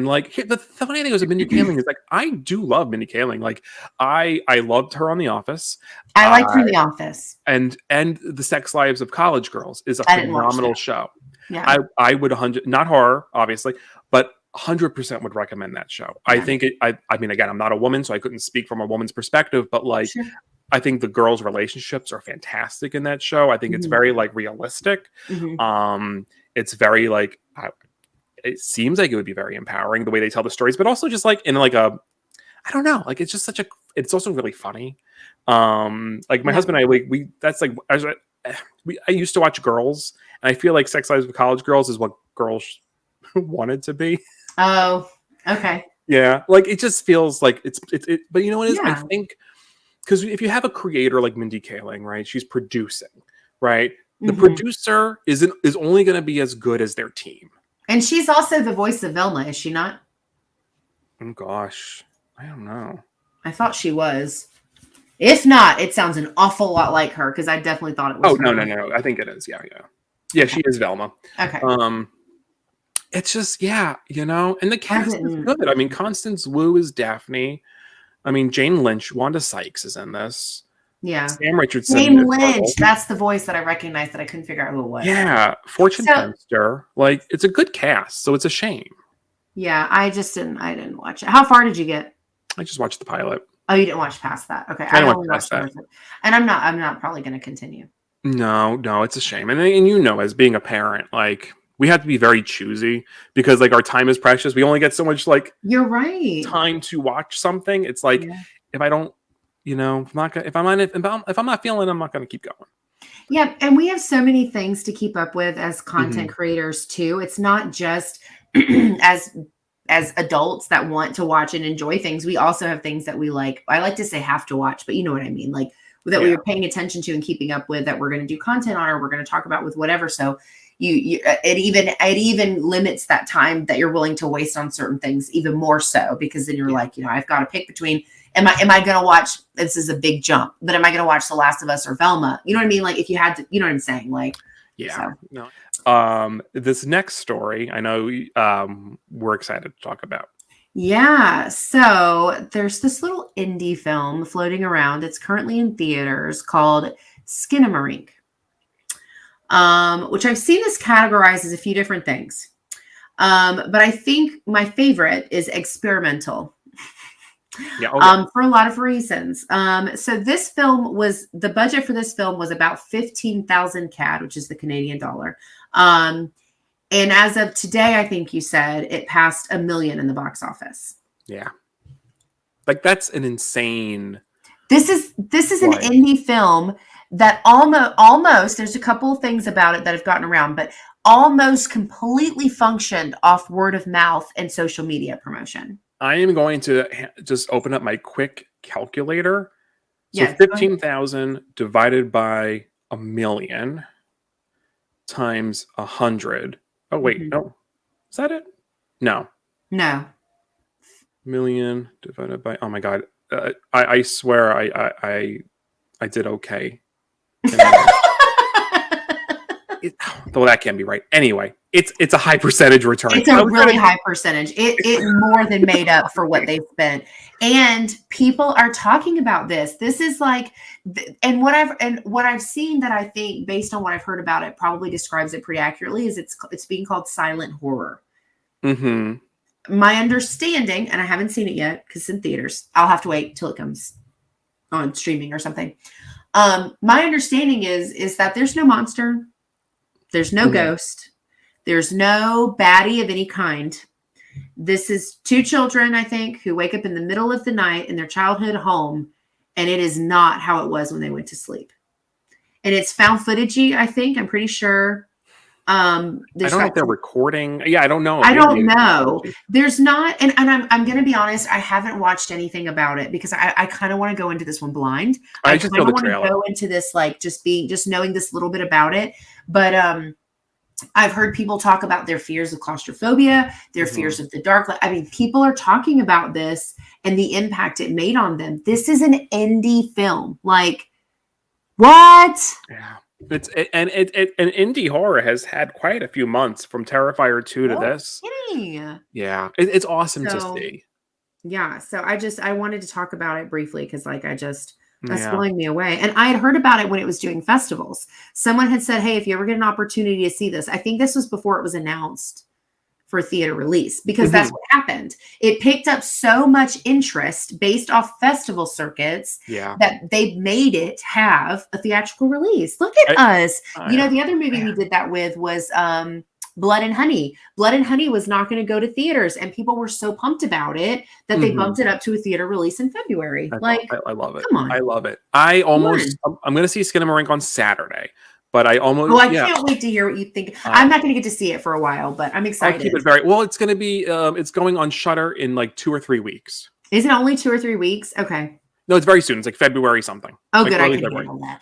like the funny thing was with Mindy Kaling is like, I do love Mindy Kaling. Like I loved her on The Office. I liked her in The Office. And The Sex Lives of College Girls is a phenomenal show. Yeah. I would not horror, obviously, but 100% would recommend that show. Yeah. I think I mean, again, I'm not a woman, so I couldn't speak from a woman's perspective, but like, Sure. I think the girls' relationships are fantastic in that show. I think it's very like realistic. It's very like, it seems like it would be very empowering the way they tell the stories, but also just like in like I don't know, like it's just it's also really funny. Like my husband and I, we that's like, I used to watch Girls, and I feel like Sex Lives of College Girls is what girls wanted to be. Oh, okay. Yeah, like it just feels like it's but you know what it is? Yeah. I think because if you have a creator like Mindy Kaling, right? She's producing, right? The producer is only going to be as good as their team. And she's also the voice of Velma, is she not? Oh gosh, I don't know. I thought she was. If not, it sounds an awful lot like her, because I definitely thought it was. Oh her. no! I think it is. Yeah. Okay. She is Velma. Okay. It's just and the cast is good. I mean, Constance Wu is Daphne. I mean, Jane Lynch, Wanda Sykes is in this. Yeah. Sam Richardson. Jane Lynch. That's the voice that I recognized that I couldn't figure out who it was. Yeah. Fortune Fenster. Like, it's a good cast, so it's a shame. Yeah, I didn't watch it. How far did you get? I just watched the pilot. Oh, you didn't watch past that. Okay. I didn't watch past that. And I'm not probably going to continue. No, it's a shame. And as being a parent, like, we have to be very choosy because like our time is precious. We only get so much like you're right time to watch something. It's like if I don't, if I'm not feeling it, I'm not going to keep going. Yeah, and we have so many things to keep up with as content creators too. It's not just as adults that want to watch and enjoy things. We also have things that we like. I like to say have to watch, but you know what I mean, like that we are paying attention to and keeping up with, that we're going to do content on, or we're going to talk about with whatever. So it even limits that time that you're willing to waste on certain things even more so, because then you're like, I've got to pick between, am I going to watch, this is a big jump, but am I going to watch The Last of Us or Velma? You know what I mean? Like if you had to, you know what I'm saying? Like, no. This next story, I know we're excited to talk about. Yeah. So there's this little indie film floating around. It's currently in theaters called Skinamarink. Which I've seen this categorized as a few different things. But I think my favorite is experimental. For a lot of reasons. So this film the budget for this film was about 15,000 CAD, which is the Canadian dollar. And as of today, I think you said it passed 1 million in the box office. Yeah. Like that's an insane. This is an indie film that almost there's a couple of things about it that have gotten around, but almost completely functioned off word of mouth and social media promotion. I am going to just open up my quick calculator. So 15,000 divided by 1 million times 100. Oh, wait, no. Is that it? No. Million divided by, oh my God. I swear I did okay. Well, that can't be right. Anyway, it's a high percentage return. It's a really high percentage. It more than made up for what they spent. And people are talking about this. This is like, and what I've seen that I think, based on what I've heard about it, probably describes it pretty accurately, is it's being called silent horror. My understanding, and I haven't seen it yet because it's in theaters. I'll have to wait till it comes on streaming or something. My understanding is that there's no monster. There's no ghost. There's no baddie of any kind. This is 2 children, I think, who wake up in the middle of the night in their childhood home, and it is not how it was when they went to sleep. And it's found footage-y, I think. I'm pretty sure. I don't know if they're recording. Yeah, I don't know. I don't know. There's not, and I'm going to be honest, I haven't watched anything about it because I kind of want to go into this one blind. I just know the trailer. Want to go into this like just knowing this little bit about it. But I've heard people talk about their fears of claustrophobia, their fears of the dark. I mean, people are talking about this and the impact it made on them. This is an indie film. Like, what? Yeah. And indie horror has had quite a few months from Terrifier 2 to this. Kidding. Yeah, it's awesome to see. Yeah, so I wanted to talk about it briefly because that's blowing me away. And I had heard about it when it was doing festivals. Someone had said, "Hey, if you ever get an opportunity to see this," I think this was before it was announced for theater release, because that's what happened. It picked up so much interest based off festival circuits that they made it have a theatrical release. Look at us. You know, the other movie we did that with was Blood and Honey. Blood and Honey was not going to go to theaters, and people were so pumped about it that they bumped it up to a theater release in February. I love it. Come on. I love it. I'm going to see Skinamarink on Saturday, but I almost. Oh, I can't wait to hear what you think. I'm not going to get to see it for a while, but I'm excited. I'll keep it very well. It's going to be. It's going on Shudder in like 2 or 3 weeks. Is it only 2 or 3 weeks? Okay. No, it's very soon. It's like February something. Oh, like good. I can handle that.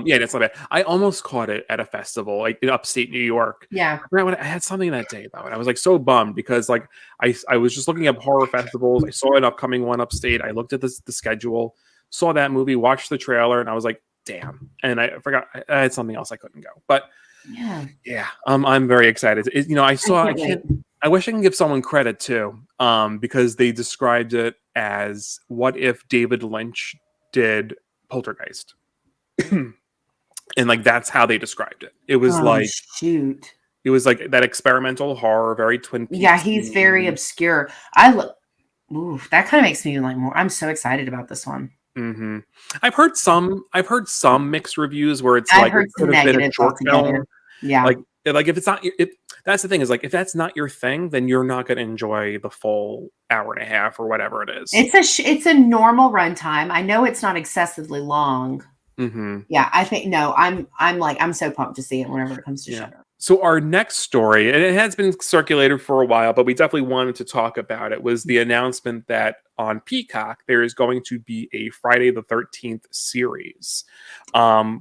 Yeah, that's not bad. I almost caught it at a festival, like in upstate New York. Yeah, I had something that day though, and I was like so bummed because like I was just looking at horror festivals. I saw an upcoming one upstate. I looked at the schedule, saw that movie, watched the trailer, and I was like, damn. And I forgot I had something else I couldn't go. But yeah, I'm very excited. I wish I can give someone credit too, because they described it as what if David Lynch did Poltergeist. And like that's how they described it. It was it was like that experimental horror, very Twin Peaks. Yeah, he's very obscure. That kind of makes me like more. I'm so excited about this one. Mm-hmm. I've heard some mixed reviews where it's I've heard some negative short film. Yeah, like if it's not that's the thing is like if that's not your thing, then you're not going to enjoy the full hour and a half or whatever it is. It's a normal runtime. I know it's not excessively long. Mm-hmm. Yeah, I think I'm so pumped to see it whenever it comes to Shudder. So our next story, and it has been circulated for a while, but we definitely wanted to talk about it, was the announcement that on Peacock there is going to be a Friday the 13th series,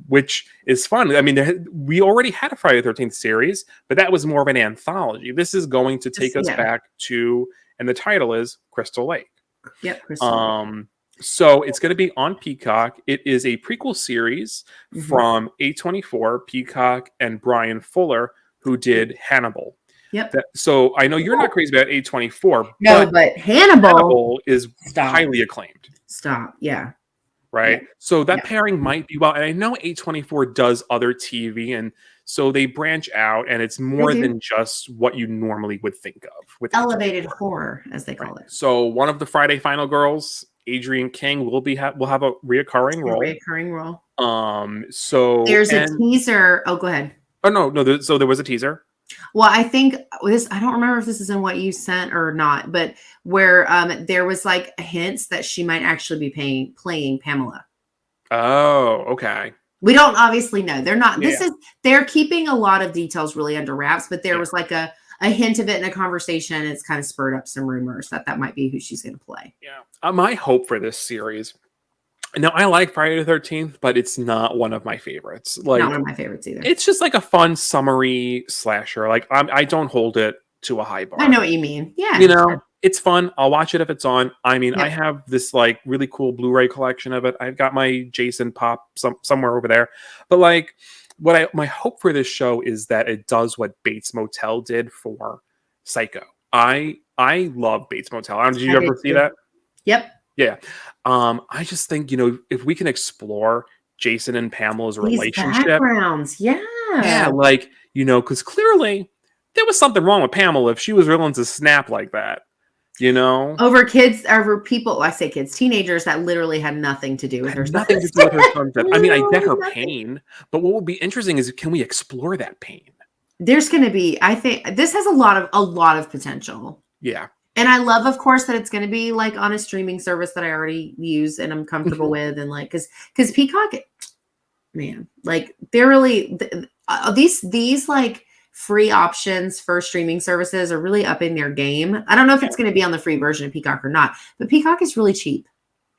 which is fun. I mean, we already had a Friday the 13th series, but that was more of an anthology. This is going to take us back to, and the title is Crystal Lake. Yep, Crystal Lake. So it's going to be on Peacock. It is a prequel series from A24, Peacock, and Brian Fuller, who did Hannibal. Yep. So I know you're not crazy about A24. No, but Hannibal is highly acclaimed. Yeah. Right? Yeah. So that pairing might be well. And I know A24 does other TV, and so they branch out, and it's more than just what you normally would think of. With elevated horror, as they call it. So one of the Friday Final Girls, Adrienne King, will have a reoccurring role. So there's a teaser. Oh, go ahead. Oh no. So there was a teaser. Well, I think this. I don't remember if this is in what you sent or not, but where there was like hints that she might actually be playing Pamela. Oh, okay. We don't obviously know. They're not. They're keeping a lot of details really under wraps, but there was like a hint of it in a conversation. It's kind of spurred up some rumors that might be who she's going to play. Yeah. My hope for this series. Now, I like Friday the 13th, but it's not one of my favorites. Like, not one of my favorites either. It's just like a fun summary slasher. Like I don't hold it to a high bar. I know what you mean. Yeah. You know, it's fun. I'll watch it if it's on. I mean, I have this like really cool Blu-ray collection of it. I've got my Jason Pop somewhere over there. But like my hope for this show is that it does what Bates Motel did for Psycho. I love Bates Motel. Did you ever see that? Yep. Yeah. I just think, if we can explore Jason and Pamela's relationship. Backgrounds. Yeah. Yeah. Like, because clearly there was something wrong with Pamela if she was willing to snap like that, over people, I say kids, teenagers that literally had nothing to do with her. Nothing to do with her sonship. I mean, I get her pain, but what would be interesting is can we explore that pain? There's going to be, I think this has a lot of potential. Yeah. And I love, of course, that it's going to be like on a streaming service that I already use and I'm comfortable with. And like, cause Peacock, man, like they're really, these like free options for streaming services are really upping their game. I don't know if it's going to be on the free version of Peacock or not, but Peacock is really cheap.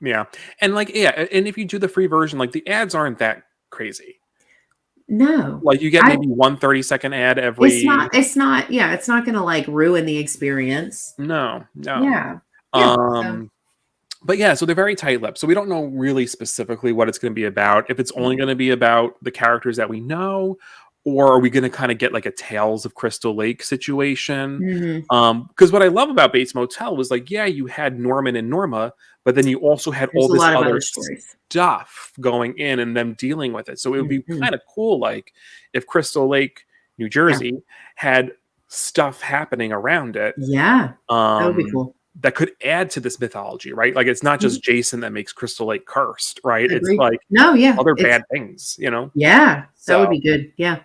Yeah. And like, and if you do the free version, like the ads aren't that crazy. No, like you get maybe 1 30-second ad every. It's not going to like ruin the experience. No. Yeah. But yeah, so they're very tight-lipped. So we don't know really specifically what it's going to be about. If it's only going to be about the characters that we know, or are we going to kind of get like a Tales of Crystal Lake situation? Because what I love about Bates Motel was like, you had Norman and Norma, but then you also had all this other stuff going in and them dealing with it. So it would be kind of cool, like if Crystal Lake, New Jersey, had stuff happening around it. Yeah, that would be cool. That could add to this mythology, right? Like it's not just Jason that makes Crystal Lake cursed, right? Agreed. It's like other bad things, you know? Yeah, that would be good. Yeah.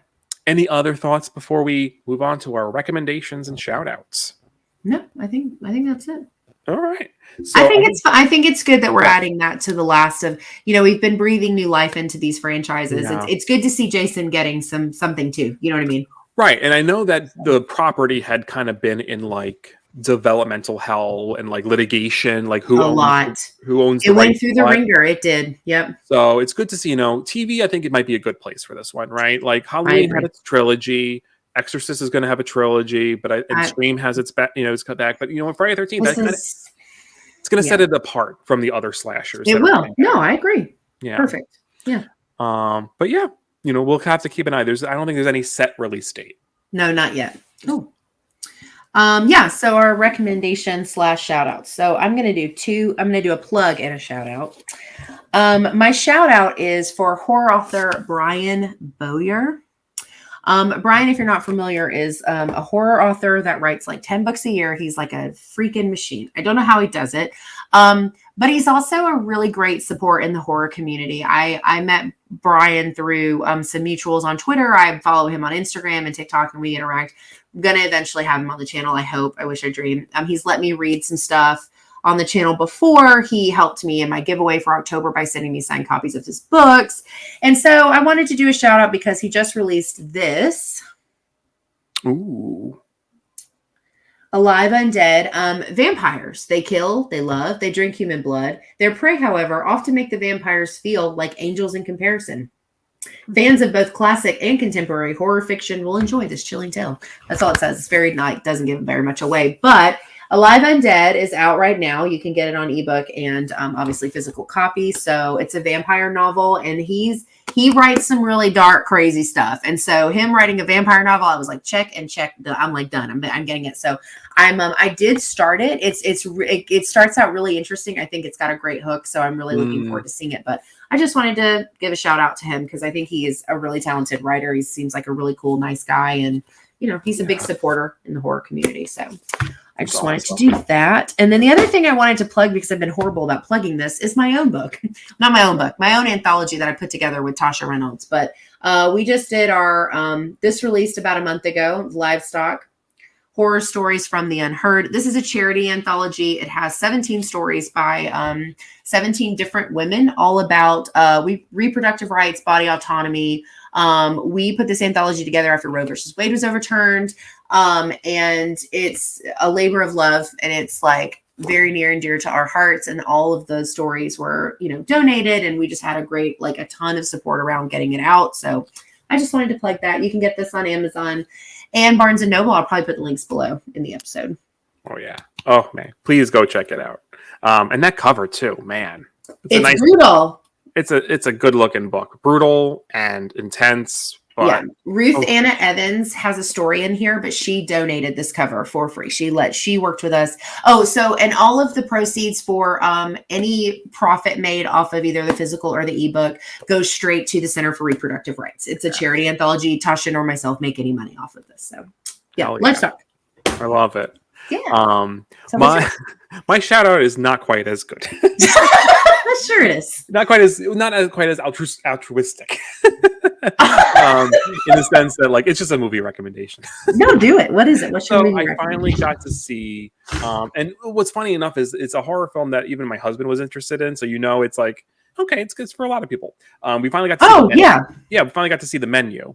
Any other thoughts before we move on to our recommendations and shout outs? No, I think that's it. All right. So I think it's good that we're adding that to the last of, we've been breathing new life into these franchises. Yeah. It's good to see Jason getting something too. You know what I mean? Right. And I know that the property had kind of been in like developmental hell and like litigation, like who owns it went through the ringer. It did. Yep. So it's good to see, TV, I think it might be a good place for this one, right? Like Halloween had its trilogy. Exorcist is going to have a trilogy, but Scream has its back, it's cut back. But Friday the 13th, it's going to set it apart from the other slashers. It will. No, I agree. Yeah. Perfect. Yeah. But yeah, we'll have to keep an eye. I don't think there's any set release date. No, not yet. Cool. So our recommendation / shout out. So I'm going to do a plug and a shout out. My shout out is for horror author Brian Bowyer. Brian, if you're not familiar, is a horror author that writes like 10 books a year. He's like a freaking machine. I don't know how he does it. But he's also a really great support in the horror community. I met Brian through some mutuals on Twitter. I follow him on Instagram and TikTok, and we interact. I'm going to eventually have him on the channel. I hope. I wish I dream. He's let me read some stuff on the channel before. He helped me in my giveaway for October by sending me signed copies of his books. And so I wanted to do a shout out because he just released this. Ooh. Alive Undead. Vampires. They kill, they love, they drink human blood. Their prey, however, often make the vampires feel like angels in comparison. Fans of both classic and contemporary horror fiction will enjoy this chilling tale. That's all it says. It's very nice. Doesn't give very much away. But Alive Undead is out right now. You can get it on ebook and obviously physical copy. So it's a vampire novel, and he writes some really dark, crazy stuff. And so him writing a vampire novel, I was like, check. I'm like done. I'm getting it. So I did start it. It starts out really interesting. I think it's got a great hook. So I'm really looking forward to seeing it. But I just wanted to give a shout out to him because I think he is a really talented writer. He seems like a really cool, nice guy. And, he's a big supporter in the horror community. So I just wanted to do that. And then the other thing I wanted to plug, because I've been horrible about plugging this, is my own book. Not my own book, my own anthology that I put together with Tasha Reynolds. But we just did our, this released about a month ago, Livestock, Horror Stories from the Unheard. This is a charity anthology. It has 17 stories by 17 different women, all about reproductive rights, body autonomy. We put this anthology together after Roe versus Wade was overturned. And it's a labor of love, and it's like very near and dear to our hearts. And all of those stories were, donated, and we just had a ton of support around getting it out. So I just wanted to plug that. You can get this on Amazon and Barnes and Noble. I'll probably put the links below in the episode. Oh yeah. Oh man, please go check it out. And that cover too, man. It's brutal. It's a good looking book. Brutal and intense. But yeah. Ruth Anna Evans has a story in here, but she donated this cover for free. She worked with us. Oh, so, and all of the proceeds for any profit made off of either the physical or the ebook goes straight to the Center for Reproductive Rights. It's a charity anthology. Tasha nor myself make any money off of this. So yeah, Livestock. I love it. Yeah. My shout out is not quite as good. Sure it is. Not quite as altruistic. In the sense that it's just a movie recommendation. No, do it. What is it? What's your movie I finally got to see, and what's funny enough is it's a horror film that even my husband was interested in. So it's like, okay, it's good for a lot of people. We finally got to see we finally got to see The Menu.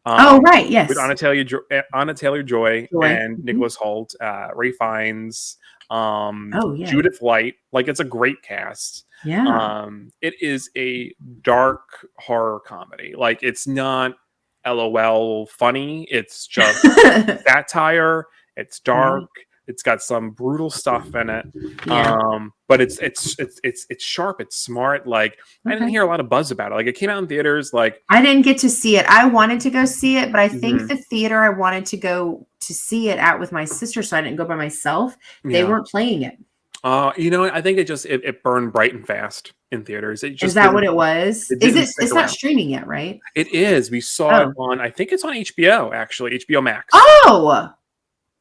Right, yes. With Anna Taylor-Joy and Nicholas Hoult, Ray Fiennes, Judith Light. It's a great cast. Yeah. It is a dark horror comedy. It's not LOL funny. It's just satire. It's dark. It's got some brutal stuff in it. Yeah. But it's sharp. It's smart. I didn't hear a lot of buzz about it. It came out in theaters. I didn't get to see it. I wanted to go see it, but I think the theater I wanted to go to see it at with my sister, so I didn't go by myself. They weren't playing it. I think it burned bright and fast in theaters. Is that what it was? It's not streaming yet, right? It is. We saw it on, I think it's on HBO, actually, HBO Max. Oh,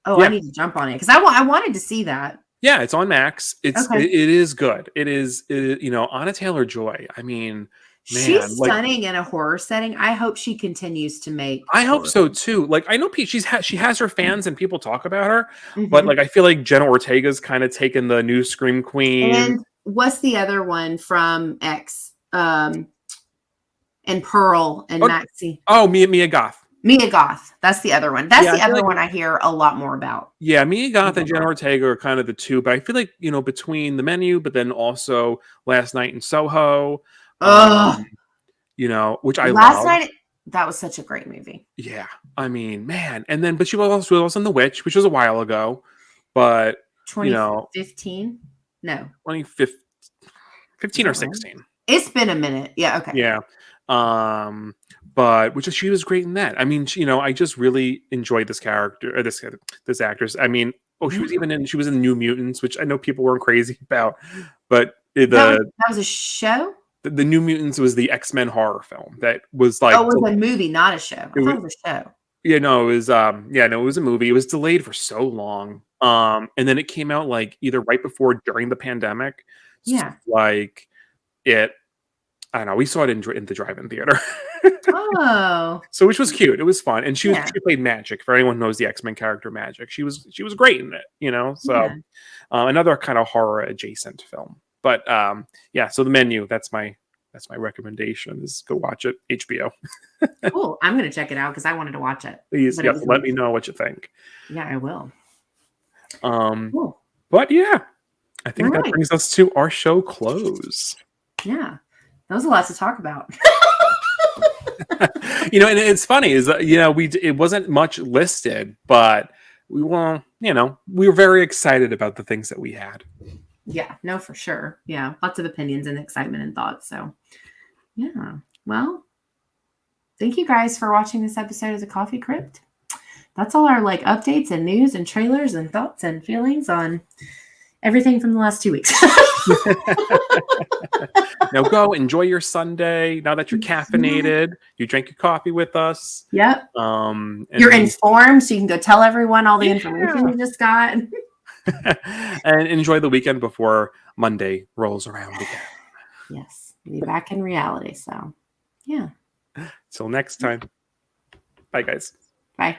Oh, I need to jump on it because I wanted to see that. Yeah, it's on Max. It Okay. is good. It is, you know, Anna Taylor-Joy. I mean, She's man, like, stunning in a horror setting. I hope she continues to make I hope horror. so too. Like, I know she has her fans and people talk about her, but Mhm. like, I feel like Jenna Ortega's kind of taken the new Scream Queen. And what's the other one from X? And Pearl and Maxie. Oh, Mia Goth. Mia Goth. That's the other one. That's Yeah, the other one I hear a lot more about. Yeah, Mia Goth and Jenna Ortega are kind of the two, but I feel like, you know, between The Menu, but then also Last Night in Soho, you know, which I Last love. Night, that was such a great movie. Yeah, I mean, man, and then, but she was also in The Witch, which was a while ago, but 2015? No. 2015 or 16. It's been a minute. Yeah, okay. Yeah. But she was great in that. I mean, you know, I just really enjoyed this character or this actress. I mean, she was in New Mutants, which I know people weren't crazy about, but that was a show. The New Mutants was the X-Men horror film that was like, it was a movie, not a show. I thought it was a show. Yeah, no, it was it was a movie. It was delayed for so long. And then it came out like either right before or during the pandemic. Yeah. So, like I don't know. We saw it in the drive-in theater. Oh. So which was cute. It was fun. And she played Magic. For anyone who knows the X-Men character Magic, she was great in it, you know. So another kind of horror adjacent film. But so The Menu, that's my recommendation, is go watch it. HBO. Cool. I'm gonna check it out because I wanted to watch it. Please, let me know what you think. Yeah, I will. Cool. But yeah, I think that brings us to our show close. Yeah. That was a lot to talk about. You know, and it's funny is that, you know, it wasn't much listed, but we were very excited about the things that we had. Yeah, no, for sure. Yeah, lots of opinions and excitement and thoughts. So, yeah. Well, thank you guys for watching this episode of the Coffee Crypt. That's all our like updates and news and trailers and thoughts and feelings on everything from the last 2 weeks. Now go enjoy your Sunday. Now that you're caffeinated, you drank your coffee with us. Yep. And you're informed, so you can go tell everyone all the information you just got. And enjoy the weekend before Monday rolls around again. Yes. Be back in reality. So, yeah. Till next time. Bye, guys. Bye.